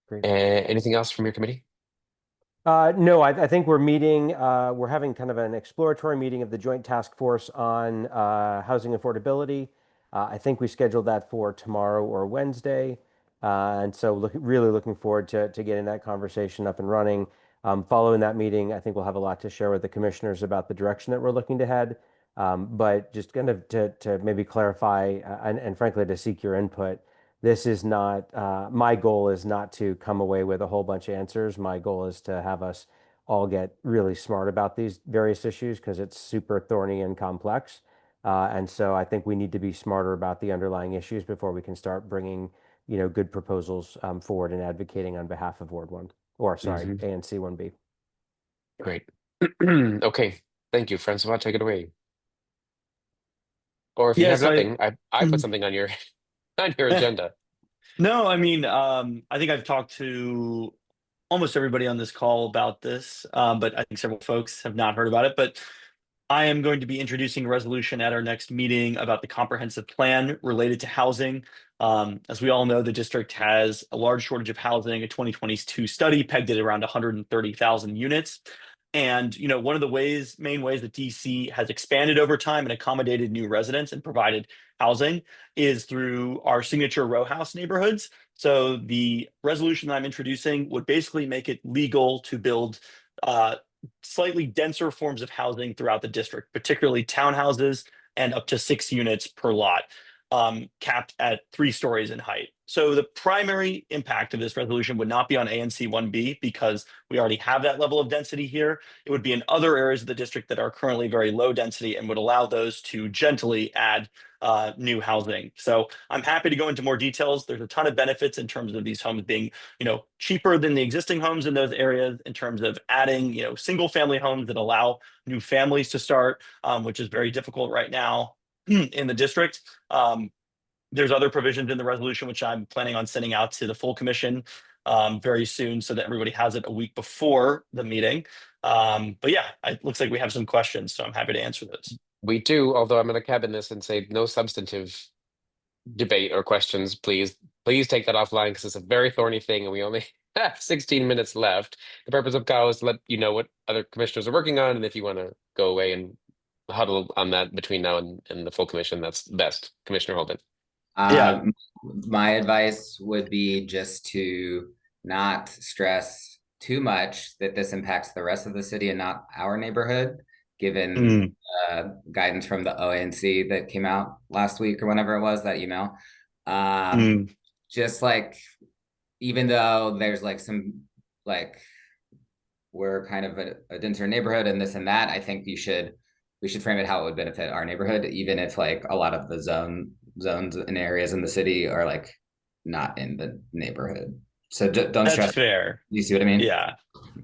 Great. Anything else from your committee? No, I think we're meeting, we're having kind of an exploratory meeting of the Joint Task Force on housing affordability. I think we scheduled that for tomorrow or Wednesday. And so really looking forward to getting that conversation up and running. Following that meeting, I think we'll have a lot to share with the commissioners about the direction that we're looking to head. But just kind of to maybe clarify and frankly to seek your input, this is not, my goal is not to come away with a whole bunch of answers. My goal is to have us all get really smart about these various issues because it's super thorny and complex. And so I think we need to be smarter about the underlying issues before we can start bringing, good proposals forward and advocating on behalf of Ward 1, or sorry, ANC 1B. Great. Okay, thank you, Francois. Take it away. Or if you have nothing, I put something on your on your agenda. No, I mean, I think I've talked to almost everybody on this call about this, but I think several folks have not heard about it. But I am going to be introducing a resolution at our next meeting about the comprehensive plan related to housing. As we all know, the district has a large shortage of housing. A 2022 study pegged it around 130,000 units. And one of the main ways that DC has expanded over time and accommodated new residents and provided housing is through our signature row house neighborhoods. So the resolution that I'm introducing would basically make it legal to build slightly denser forms of housing throughout the district, particularly townhouses and up to 6 units per lot, capped at 3 stories in height. So the primary impact of this resolution would not be on ANC 1B because we already have that level of density here. It would be in other areas of the district that are currently very low density and would allow those to gently add new housing. So I'm happy to go into more details. There's a ton of benefits in terms of these homes being, cheaper than the existing homes in those areas, in terms of adding, single family homes that allow new families to start, which is very difficult right now in the district. There's other provisions in the resolution, which I'm planning on sending out to the full commission very soon so that everybody has it a week before the meeting. But yeah, it looks like we have some questions, so I'm happy to answer those. We do, although I'm going to cabin this and say no substantive debate or questions, please take that offline because it's a very thorny thing and we only have 16 minutes left. The purpose of Kyle is to let you know what other commissioners are working on, and if you want to go away and huddle on that between now and the full commission, that's best. Commissioner Holden. Yeah. My advice would be just to not stress too much that this impacts the rest of the city and not our neighborhood, given guidance from the ANC that came out last week or whenever it was, that email. Just like, even though there's like some, like, we're kind of a denser neighborhood and this and that, I think we should frame it how it would benefit our neighborhood, even if like a lot of the zones and areas in the city are like not in the neighborhood. So don't That's stress. fair. You see what I mean? Yeah.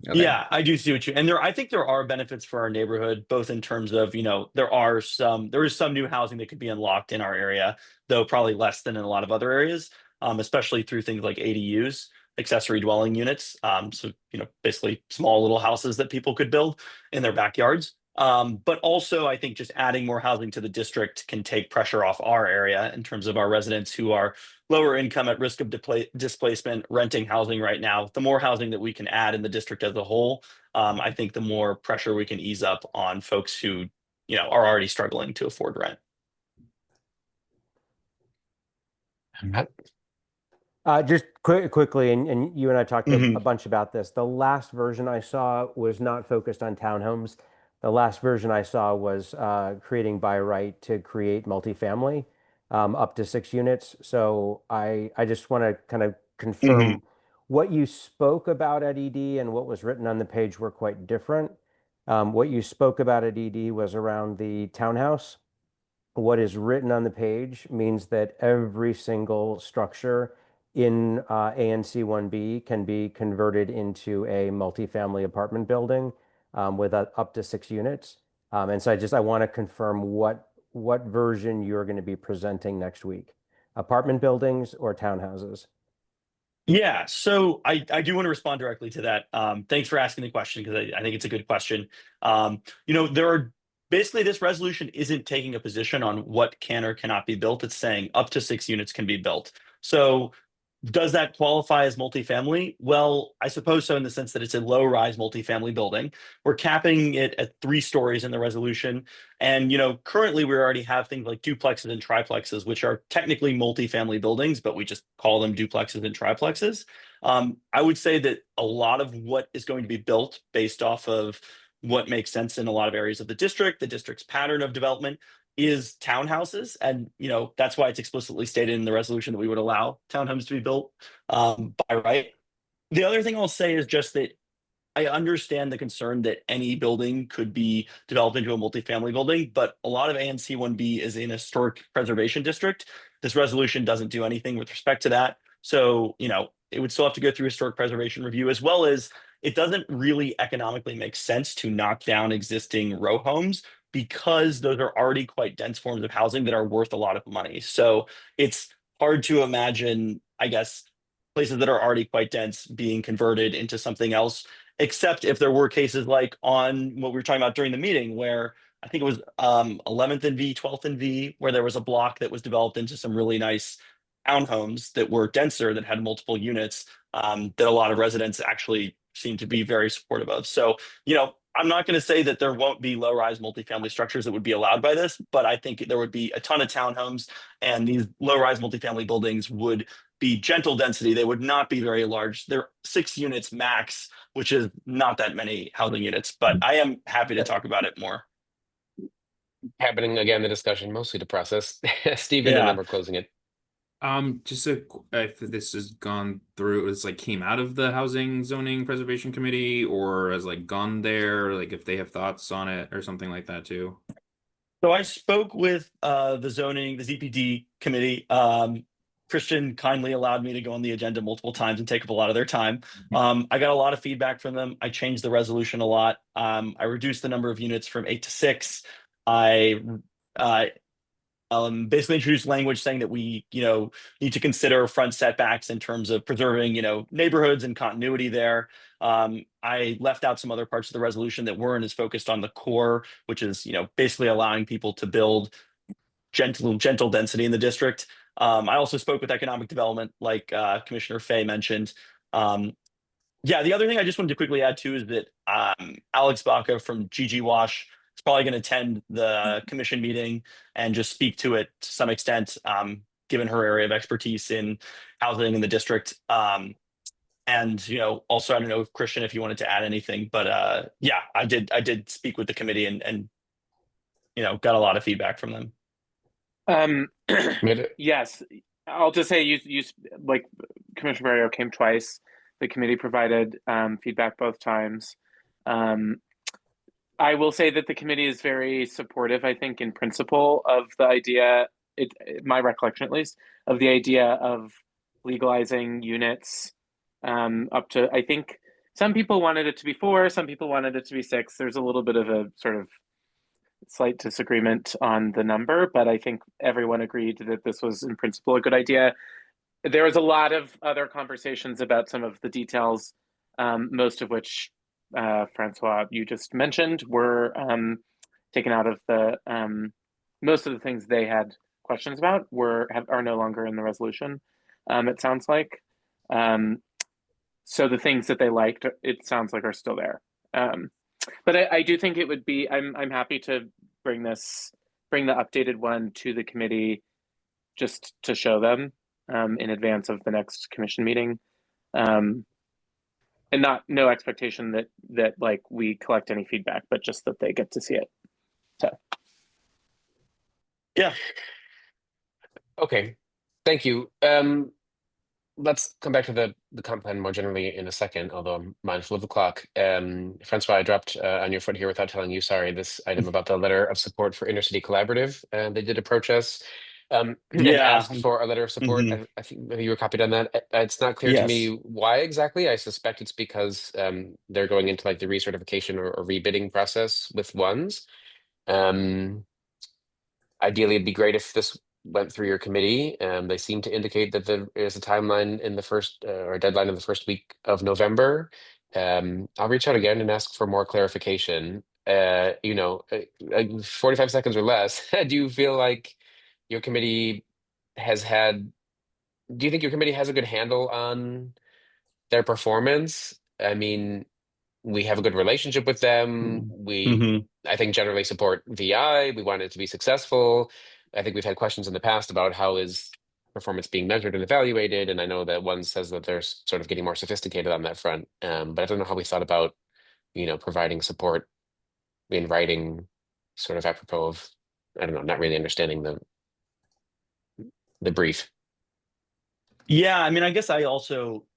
Okay. Yeah, I do see what you, and I think there are benefits for our neighborhood, both in terms of, there is some new housing that could be unlocked in our area, though probably less than in a lot of other areas, especially through things like ADUs, accessory dwelling units. So, basically small little houses that people could build in their backyards. But also I think just adding more housing to the district can take pressure off our area in terms of our residents who are lower income at risk of displacement, renting housing right now. The more housing that we can add in the district as a whole, I think the more pressure we can ease up on folks who, are already struggling to afford rent. Just quickly, and you and I talked a bunch about this. The last version I saw was not focused on townhomes. The last version I saw was creating by right to create multifamily up to 6 units. So I just want to kind of confirm what you spoke about at ED and what was written on the page were quite different. What you spoke about at ED was around the townhouse. What is written on the page means that every single structure in ANC 1B can be converted into a multifamily apartment building with up to 6 units. And so I want to confirm what version you're going to be presenting next week: apartment buildings or townhouses. Yeah, so I do want to respond directly to that. Thanks for asking the question, because I think it's a good question. There are basically, this resolution isn't taking a position on what can or cannot be built. It's saying up to 6 units can be built. So does that qualify as multifamily? Well, I suppose so, in the sense that it's a low-rise multifamily building. We're capping it at 3 stories in the resolution. And, currently we already have things like duplexes and triplexes, which are technically multifamily buildings, but we just call them duplexes and triplexes. I would say that a lot of what is going to be built based off of what makes sense in a lot of areas of the district's pattern of development, is townhouses. And, that's why it's explicitly stated in the resolution that we would allow townhomes to be built by right. The other thing I'll say is just that I understand the concern that any building could be developed into a multifamily building, but a lot of ANC 1B is in a historic preservation district. This resolution doesn't do anything with respect to that. So, it would still have to go through historic preservation review, as well as it doesn't really economically make sense to knock down existing row homes, because those are already quite dense forms of housing that are worth a lot of money. So it's hard to imagine, I guess, places that are already quite dense being converted into something else, except if there were cases like on what we were talking about during the meeting, where I think it was 11th and V, 12th and V, where there was a block that was developed into some really nice townhomes that were denser, that had multiple units, that a lot of residents actually seem to be very supportive of. So, I'm not going to say that there won't be low-rise multifamily structures that would be allowed by this, but I think there would be a ton of townhomes, and these low-rise multifamily buildings would be gentle density. They would not be very large. They're 6 units max, which is not that many housing units, but I am happy to talk about it more. Happening again, the discussion mostly to process. Stephen, and then we're closing it. Just if this has gone through, it's like came out of the Housing Zoning Preservation Committee, or has like gone there, like if they have thoughts on it or something like that too. So I spoke with the ZPD committee. Christian kindly allowed me to go on the agenda multiple times and take up a lot of their time. I got a lot of feedback from them. I changed the resolution a lot. I reduced the number of units from 8 to 6. I basically introduced language saying that we, need to consider front setbacks in terms of preserving, neighborhoods and continuity there. I left out some other parts of the resolution that weren't as focused on the core, which is, basically allowing people to build gentle density in the district. I also spoke with economic development, like Commissioner Fay mentioned. Yeah, the other thing I just wanted to quickly add too is that Alex Baca from GG Wash is probably going to attend the commission meeting and just speak to it to some extent, given her area of expertise in housing in the district. And also, I don't know, Christian, if you wanted to add anything, but yeah, I did speak with the committee and got a lot of feedback from them. Yes, I'll just say you like Commissioner Barrio came twice. The committee provided feedback both times. I will say that the committee is very supportive, I think, in principle of the idea, my recollection at least, of the idea of legalizing units up to, I think some people wanted it to be 4, some people wanted it to be 6. There's a little bit of a sort of slight disagreement on the number, but I think everyone agreed that this was in principle a good idea. There was a lot of other conversations about some of the details, most of which Francois, you just mentioned, were taken out of the most of the things they had questions about are no longer in the resolution. It sounds like. So the things that they liked, it sounds like, are still there. But I do think it would be. I'm happy to bring the updated one to the committee just to show them in advance of the next commission meeting. And no expectation that like we collect any feedback, but just that they get to see it. So yeah. Okay, thank you. Let's come back to the comp plan more generally in a second, although I'm mindful of the clock. Francois, I dropped on your foot here without telling you, sorry, this item about the letter of support for Intercity Collaborative. They did approach us and asked for a letter of support. I think maybe you were copied on that. It's not clear to me why exactly. I suspect it's because they're going into like the recertification or rebidding process with ones. Ideally, it'd be great if this went through your committee. They seem to indicate that there is a timeline in the first or a deadline in the first week of November. I'll reach out again and ask for more clarification. 45 seconds or less. Do you feel like your committee has had, do you think your committee has a good handle on their performance? I mean, we have a good relationship with them. We, I think, generally support VI. We want it to be successful. I think we've had questions in the past about how is performance being measured and evaluated. And I know that one says that they're sort of getting more sophisticated on that front. But I don't know how we thought about, providing support in writing, sort of apropos of, I don't know, not really understanding the brief. Yeah, I mean, I guess I also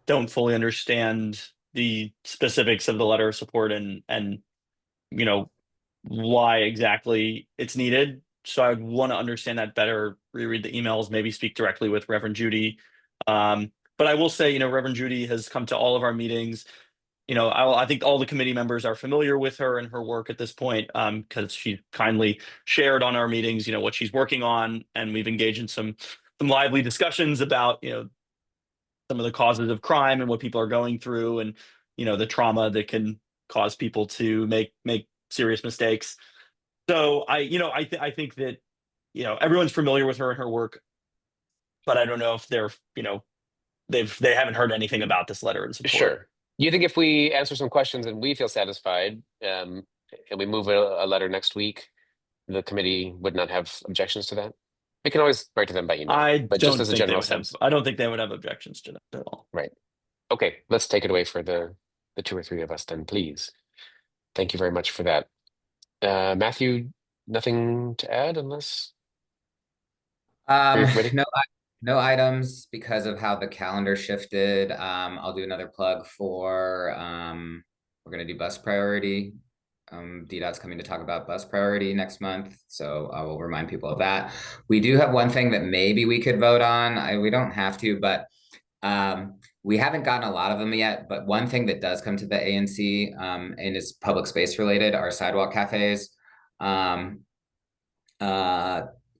don't fully understand the specifics of the letter of support and why exactly it's needed. So I would want to understand that better, reread the emails, maybe speak directly with Reverend Judy. But I will say, Reverend Judy has come to all of our meetings. I think all the committee members are familiar with her and her work at this point, because she kindly shared on our meetings, what she's working on, and we've engaged in some lively discussions about, some of the causes of crime and what people are going through, and the trauma that can cause people to make serious mistakes. So I think that everyone's familiar with her and her work, but I don't know if they're they haven't heard anything about this letter of support. Sure. You think if we answer some questions and we feel satisfied, and we move a letter next week, the committee would not have objections to that? We can always write to them by email, but just as a general sense. I don't think they would have objections to that at all. Right. Okay, let's take it away for the 2 or 3 of us then, please. Thank you very much for that. Matthew, nothing to add unless? No items because of how the calendar shifted. I'll do another plug for we're gonna do bus priority. DDOT's coming to talk about bus priority next month, so I will remind people of that. We do have one thing that maybe we could vote on. We don't have to, but we haven't gotten a lot of them yet. But one thing that does come to the ANC and is public space related are sidewalk cafes.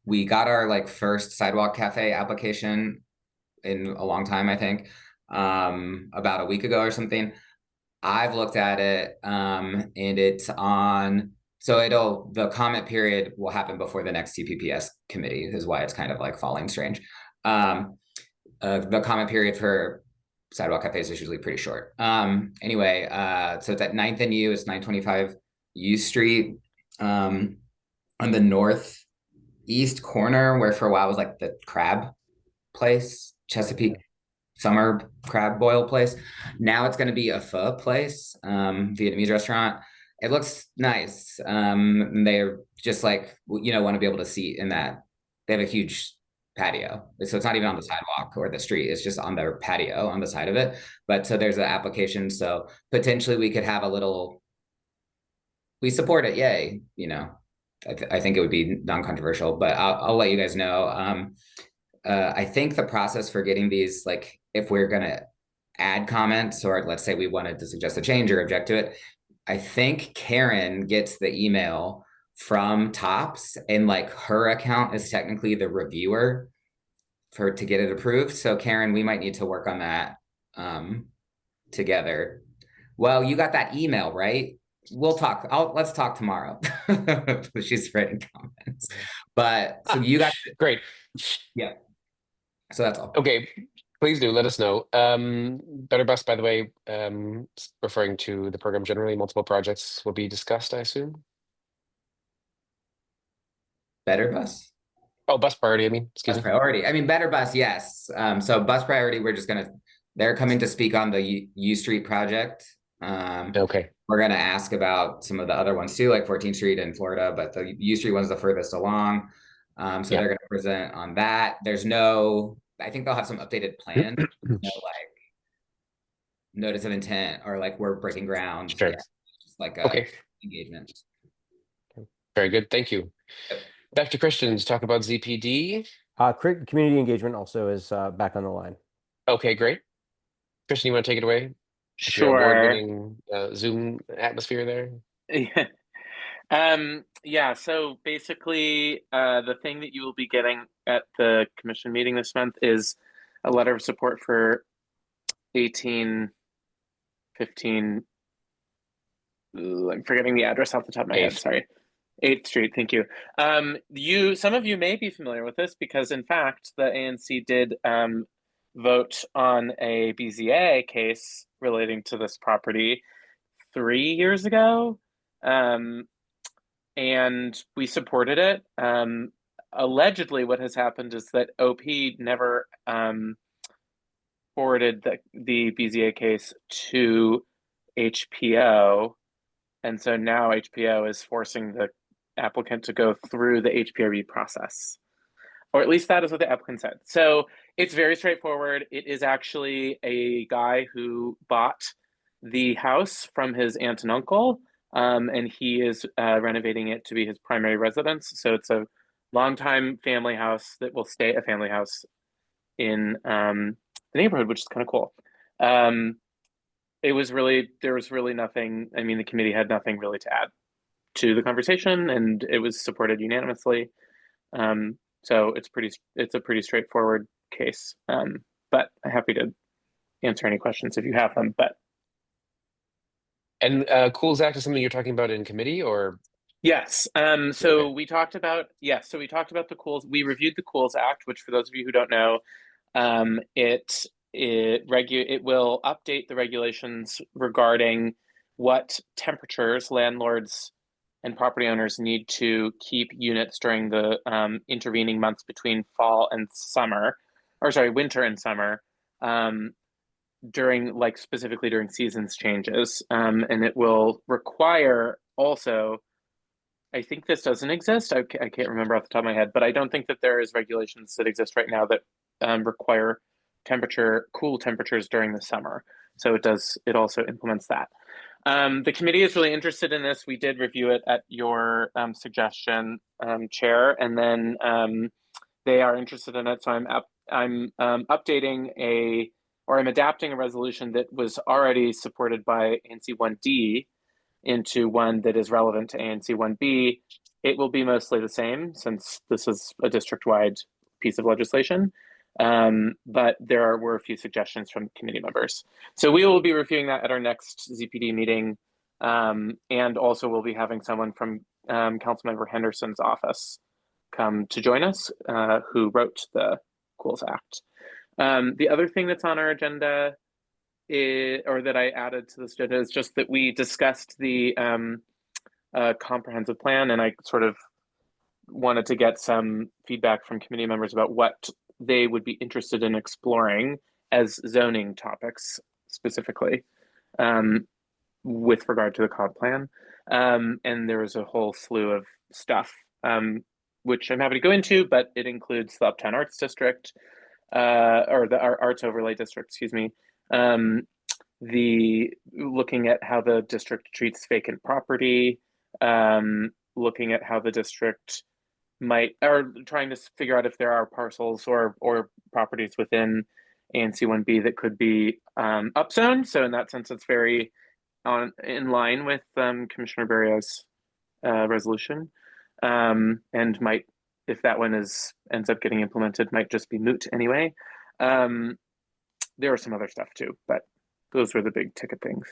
We got our first sidewalk cafe application in a long time, I think, about a week ago or something. I've looked at it, and it's on So the comment period will happen before the next TPPS committee, is why it's kind of like falling strange. The comment period for sidewalk cafes is usually pretty short. Anyway, so it's at 9th and U, it's 925 U Street, on the northeast corner, where for a while was like the crab place, Chesapeake summer crab boil place. Now it's going to be a pho place, Vietnamese restaurant. It looks nice. They're just like, want to be able to see in that. They have a huge patio. So it's not even on the sidewalk or the street. It's just on their patio on the side of it. But so there's an application. So potentially we could have we support it. Yay. I think it would be non-controversial, but I'll let you guys know. I think the process for getting these, like if we're going to add comments, or let's say we wanted to suggest a change or object to it, I think Karen gets the email from Tops, and like her account is technically the reviewer to get it approved. So Karen, we might need to work on that together. Well, you got that email, right? We'll talk. Let's talk tomorrow. She's writing comments, but so you got great. Yeah. So that's all. Okay, please do let us know. Better Bus, by the way, referring to the program generally, multiple projects will be discussed, I assume. Better Bus? Oh, bus priority, I mean, excuse Bus me. priority. I mean, Better Bus, yes. So bus priority, they're coming to speak on the U Street project. Okay. We're going to ask about some of the other ones too, like 14th Street in Florida, but the U Street one's the furthest along. So they're going to present on that. I think they'll have some updated plans, like notice of intent, or like we're breaking ground. Sure. Yeah, just like a engagement. Very good. Thank you. Yep. Back to Christians, talk about ZPD. Community engagement also is back on the line. Okay, great. Christian, you want to take it away? Sure. Award-winning Zoom atmosphere there. Yeah, so basically, the thing that you will be getting at the commission meeting this month is a letter of support for 1815. I'm forgetting the address off the top of my head. Sorry, 8th Street. Thank you. Some of you may be familiar with this because, in fact, the ANC did vote on a BZA case relating to this property 3 years ago. And we supported it. Allegedly, what has happened is that OP never forwarded the BZA case to HPO, and so now HPO is forcing the applicant to go through the HPRB process, or at least that is what the applicant said. So it's very straightforward. It is actually a guy who bought the house from his aunt and uncle. And he is renovating it to be his primary residence. So it's a longtime family house that will stay a family house in the neighborhood, which is kind of cool. There was really nothing. I mean, the committee had nothing really to add to the conversation, and it was supported unanimously. So it's a pretty straightforward case. But I'm happy to answer any questions if you have them. And Cools Act is something you're talking about in committee, or? Yes. So we talked about the Cools. We reviewed the Cools Act, which, for those of you who don't know, it will update the regulations regarding what temperatures landlords and property owners need to keep units during the intervening months between winter and summer. Specifically during seasons changes, and it will require also, I think this doesn't exist, I can't remember off the top of my head, but I don't think that there is regulations that exist right now that require cool temperatures during the summer. So it also implements that. The committee is really interested in this. We did review it at your suggestion, Chair, and then they are interested in it. So I'm adapting a resolution that was already supported by ANC 1D into one that is relevant to ANC 1B. It will be mostly the same since this is a district-wide piece of legislation, but there were a few suggestions from committee members. So we will be reviewing that at our next ZPD meeting, and also we'll be having someone from Councilmember Henderson's office come to join us, who wrote the Schools Act. The other thing that's on our agenda or that I added to this agenda is just that we discussed the comprehensive plan, and I sort of wanted to get some feedback from committee members about what they would be interested in exploring as zoning topics specifically with regard to the comp plan. And there was a whole slew of stuff, which I'm happy to go into, but it includes the Uptown Arts District, or the Arts Overlay District, excuse me. The looking at how the district treats vacant property, looking at how the district might, or trying to figure out if there are parcels or properties within ANC 1B that could be upzoned. So in that sense, it's very in line with Commissioner Barrios' resolution, and might, if that one ends up getting implemented, might just be moot anyway. There are some other stuff too, but those were the big ticket things.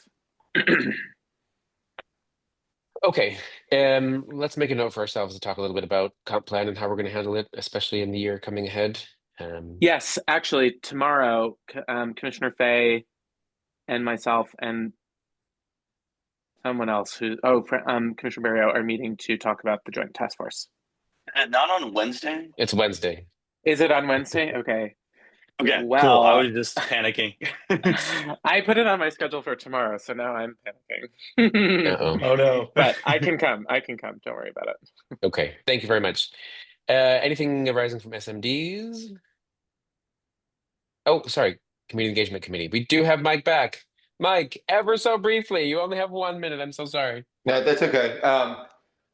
Okay, let's make a note for ourselves to talk a little bit about comp plan and how we're going to handle it, especially in the year coming ahead. Yes, actually, tomorrow, Commissioner Fay and myself and someone else Commissioner Barrio are meeting to talk about the joint task force. Not on Wednesday? It's Wednesday. Is it on Wednesday? Okay. Okay, Well, cool. I was just panicking. I put it on my schedule for tomorrow, so now I'm panicking. Uh-oh. Oh no. But I can come. Don't worry about it. Okay, thank you very much. Anything arising from SMDs? Oh, sorry, Community Engagement Committee. We do have Mike back. Mike, ever so briefly, you only have 1 minute. I'm so sorry. No, that's okay.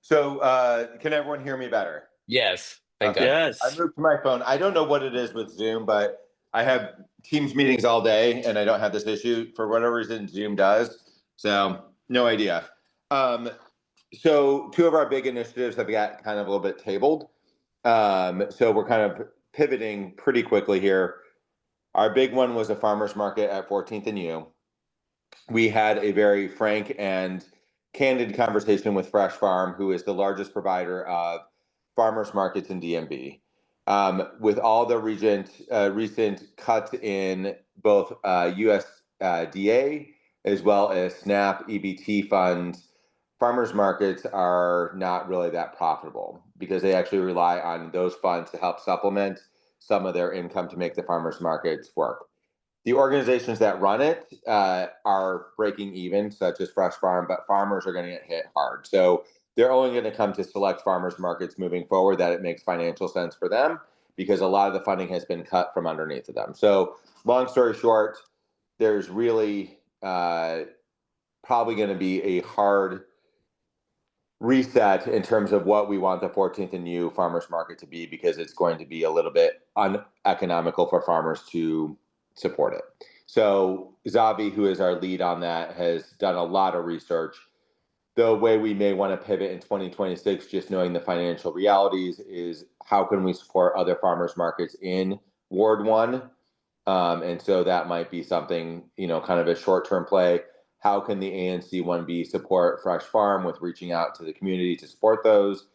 Can everyone hear me better? Yes, thank Okay. God. Yes. I moved to my phone. I don't know what it is with Zoom, but I have Teams meetings all day and I don't have this issue. For whatever reason, Zoom does. So no idea. So two of our big initiatives have got kind of a little bit tabled. So we're kind of pivoting pretty quickly here. Our big one was a farmer's market at 14th and U. We had a very frank and candid conversation with Fresh Farm, who is the largest provider of farmers markets in DMV. With all the recent cuts in both USDA as well as SNAP EBT funds, farmers markets are not really that profitable because they actually rely on those funds to help supplement some of their income to make the farmers markets work. The organizations that run it are breaking even, such as Fresh Farm, but farmers are going to get hit hard. So they're only going to come to select farmers markets moving forward that it makes financial sense for them, because a lot of the funding has been cut from underneath of them. So long story short, there's really probably going to be a hard reset in terms of what we want the 14th and U farmers market to be, because it's going to be a little bit uneconomical for farmers to support it. So Zavi, who is our lead on that, has done a lot of research. The way we may want to pivot in 2026, just knowing the financial realities, is how can we support other farmers markets in Ward 1? And so that might be something, kind of a short-term play. How can the ANC 1B support Fresh Farm with reaching out to the community to support those?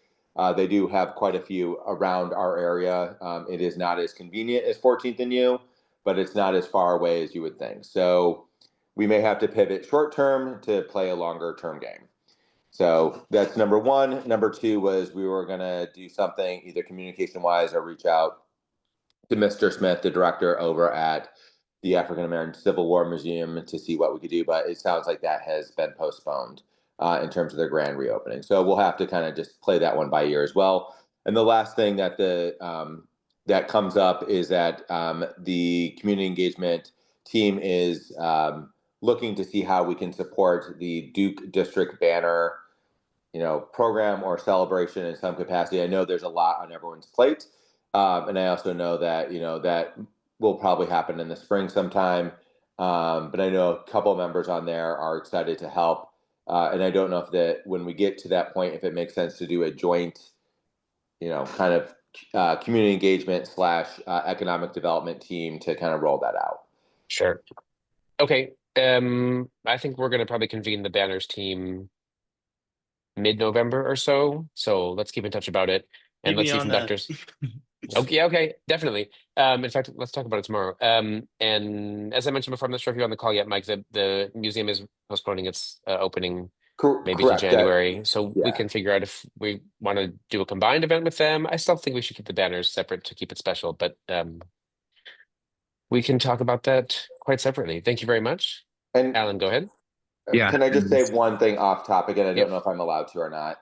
They do have quite a few around our area. It is not as convenient as 14th and U, but it's not as far away as you would think. So we may have to pivot short-term to play a longer-term game. So that's number one. Number two was we were going to do something either communication-wise or reach out to Mr. Smith, the director over at the African American Civil War Museum, to see what we could do. But it sounds like that has been postponed in terms of their grand reopening. So we'll have to kind of just play that one by ear as well. And the last thing that that comes up is that the community engagement team is looking to see how we can support the Duke District banner, program or celebration in some capacity. I know there's a lot on everyone's plate. And I also know that, that will probably happen in the spring sometime. But I know a couple of members on there are excited to help. And I don't know if when we get to that point, if it makes sense to do a joint, kind of community engagement / economic development team to kind of roll that out. Sure. Okay. I think we're going to probably convene the banners team mid-November or so. So let's keep in touch about it. And Keep let's me see on from that. doctors. Okay, okay, definitely. In fact, let's talk about it tomorrow. And as I mentioned before, I'm not sure if you're on the call yet, Mike, the museum is postponing its opening maybe to Correct. That, January. So we yeah. can figure out if we want to do a combined event with them. I still think we should keep the banners separate to keep it special, but we can talk about that quite separately. Thank you very much. And Alan, go ahead. Yeah. can I just say one thing off topic, and I don't Yep. know if I'm allowed to or not.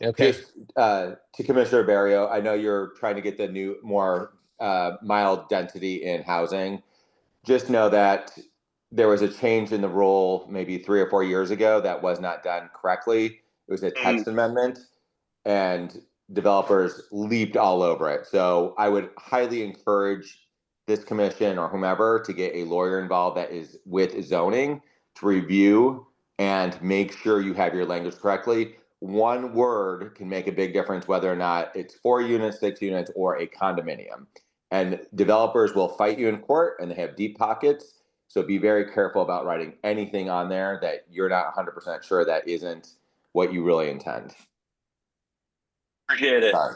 Okay. Just to Commissioner Barrio, I know you're trying to get the new, more mild density in housing. Just know that there was a change in the rule maybe 3 or 4 years ago that was not done correctly. It was a text amendment, and developers leaped all over it. So I would highly encourage this commission or whomever to get a lawyer involved that is with zoning to review and make sure you have your language correctly. One word can make a big difference whether or not it's 4 units, 6 units, or a condominium. And developers will fight you in court, and they have deep pockets. So be very careful about writing anything on there that you're not 100% sure that isn't what you really intend. Appreciate it. Sorry.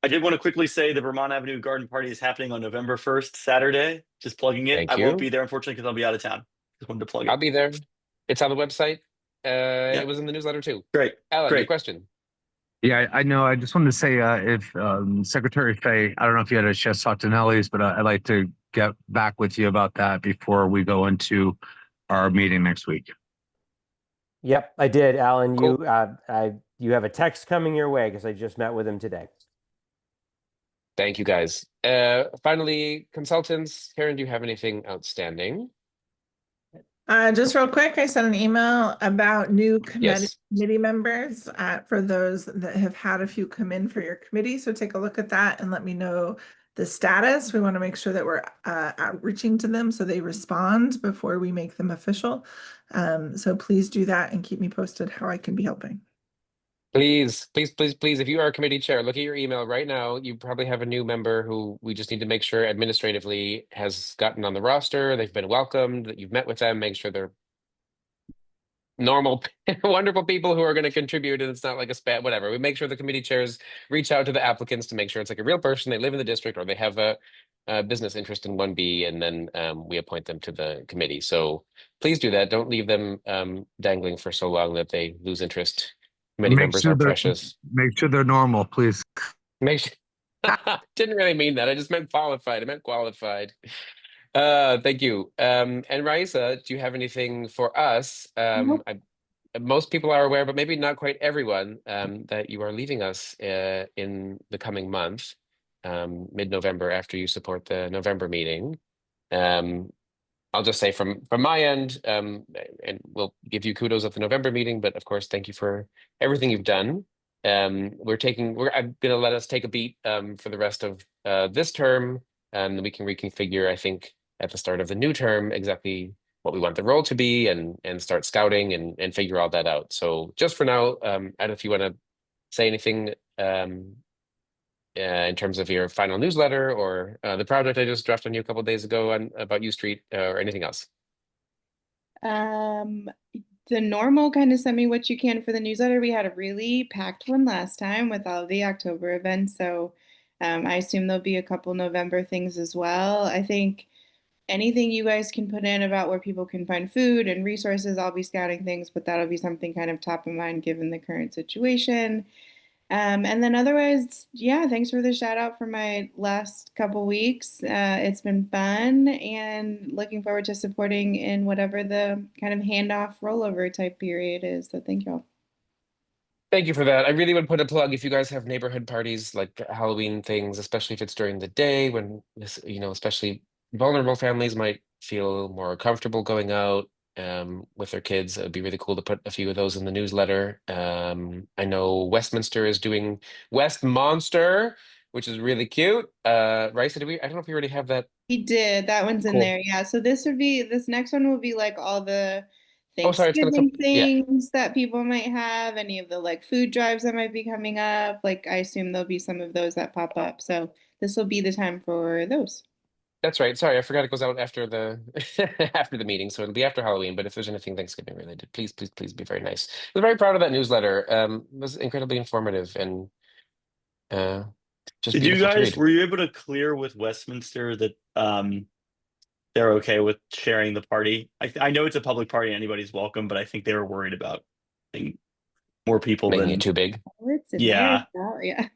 I did want to quickly say the Vermont Avenue Garden Party is happening on November 1st, Saturday. Just plugging it. Thank I won't you. be there, unfortunately, because I'll be out of town. Just wanted to plug I'll it. be there. It's on the website. Yeah. It was in the newsletter too. Great. Alan, your Great. question. Yeah, I know. I just wanted to say if Secretary Fay, I don't know if you had a chance to talk to Nelly's, but I'd like to get back with you about that before we go into our meeting next week. Yep, I did, Alan. Cool. You have a text coming your way because I just met with him today. Thank you, guys. Finally, consultants. Karen, do you have anything outstanding? Just real quick, I sent an email about new Yes. committee members for those that have had a few come in for your committee. So take a look at that and let me know the status. We want to make sure that we're outreaching to them so they respond before we make them official. So please do that and keep me posted how I can be helping. Please, please, please, please, if you are a committee chair, look at your email right now. You probably have a new member who we just need to make sure administratively has gotten on the roster. They've been welcomed, that you've met with them, make sure they're normal, wonderful people who are going to contribute, and it's not like a spat, whatever. We make sure the committee chairs reach out to the applicants to make sure it's like a real person, they live in the district, or they have a business interest in 1B, and then we appoint them to the committee. So please do that. Don't leave them dangling for so long that they lose interest. Committee members are precious. Make sure they're normal, please. Make sure. Didn't really mean that. I just meant qualified. I meant qualified. Thank you. And Raisa, do you have anything for us? Most people are aware, but maybe not quite everyone, that you are leaving us in the coming month, mid-November, after you support the November meeting. I'll just say from my end, and we'll give you kudos at the November meeting, but of course, thank you for everything you've done. I'm gonna let us take a beat for the rest of this term, and we can reconfigure, I think, at the start of the new term exactly what we want the role to be, and start scouting and figure all that out. So just for now, I don't know if you want to say anything in terms of your final newsletter or the project I just drafted on you a couple of days ago about U Street or anything else. The normal kind of send me what you can for the newsletter. We had a really packed one last time with all the October events. So I assume there'll be a couple November things as well. I think anything you guys can put in about where people can find food and resources, I'll be scouting things, but that'll be something kind of top of mind given the current situation. And then otherwise, yeah, thanks for the shout out for my last couple weeks. It's been fun and looking forward to supporting in whatever the kind of handoff rollover type period is. So thank you all. Thank you for that. I really would put a plug if you guys have neighborhood parties, like Halloween things, especially if it's during the day when this, especially vulnerable families might feel more comfortable going out with their kids. It would be really cool to put a few of those in the newsletter. I know Westminster is doing West Monster, which is really cute. Raisa, I don't know if we already have that. We did. That one's in Cool. there. Yeah. So this next one will be like all the Oh, sorry, it's gonna Thanksgiving come. Yeah. things that people might have, any of the like food drives that might be coming up. Like I assume there'll be some of those that pop up. So this will be the time for those. That's right. Sorry, I forgot it goes out after the after the meeting, so it'll be after Halloween. But if there's anything Thanksgiving related, please, please, please be very nice. I was very proud of that newsletter. It was incredibly informative and just Did you beautiful to guys, read. were you able to clear with Westminster that they're okay with sharing the party? I know it's a public party, anybody's welcome, but I think they were worried about being more people Making it than too big. Oh, it's in yeah. there. Oh, yeah.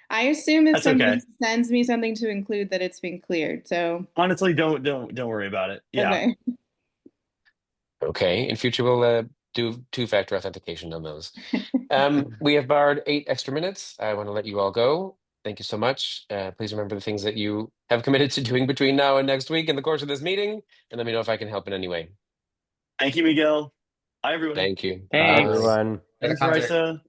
I assume if That's somebody okay. sends me something to include that it's been cleared. So Honestly, don't worry about it. Yeah. okay. Okay. In future, we'll do two-factor authentication on those. We have borrowed 8 extra minutes. I want to let you all go. Thank you so much. Please remember the things that you have committed to doing between now and next week in the course of this meeting, and let me know if I can help in any way. Thank you, Miguel. Hi, everyone. Thank you. Bye, Bye. everyone. At a Thanks, concert. Risa.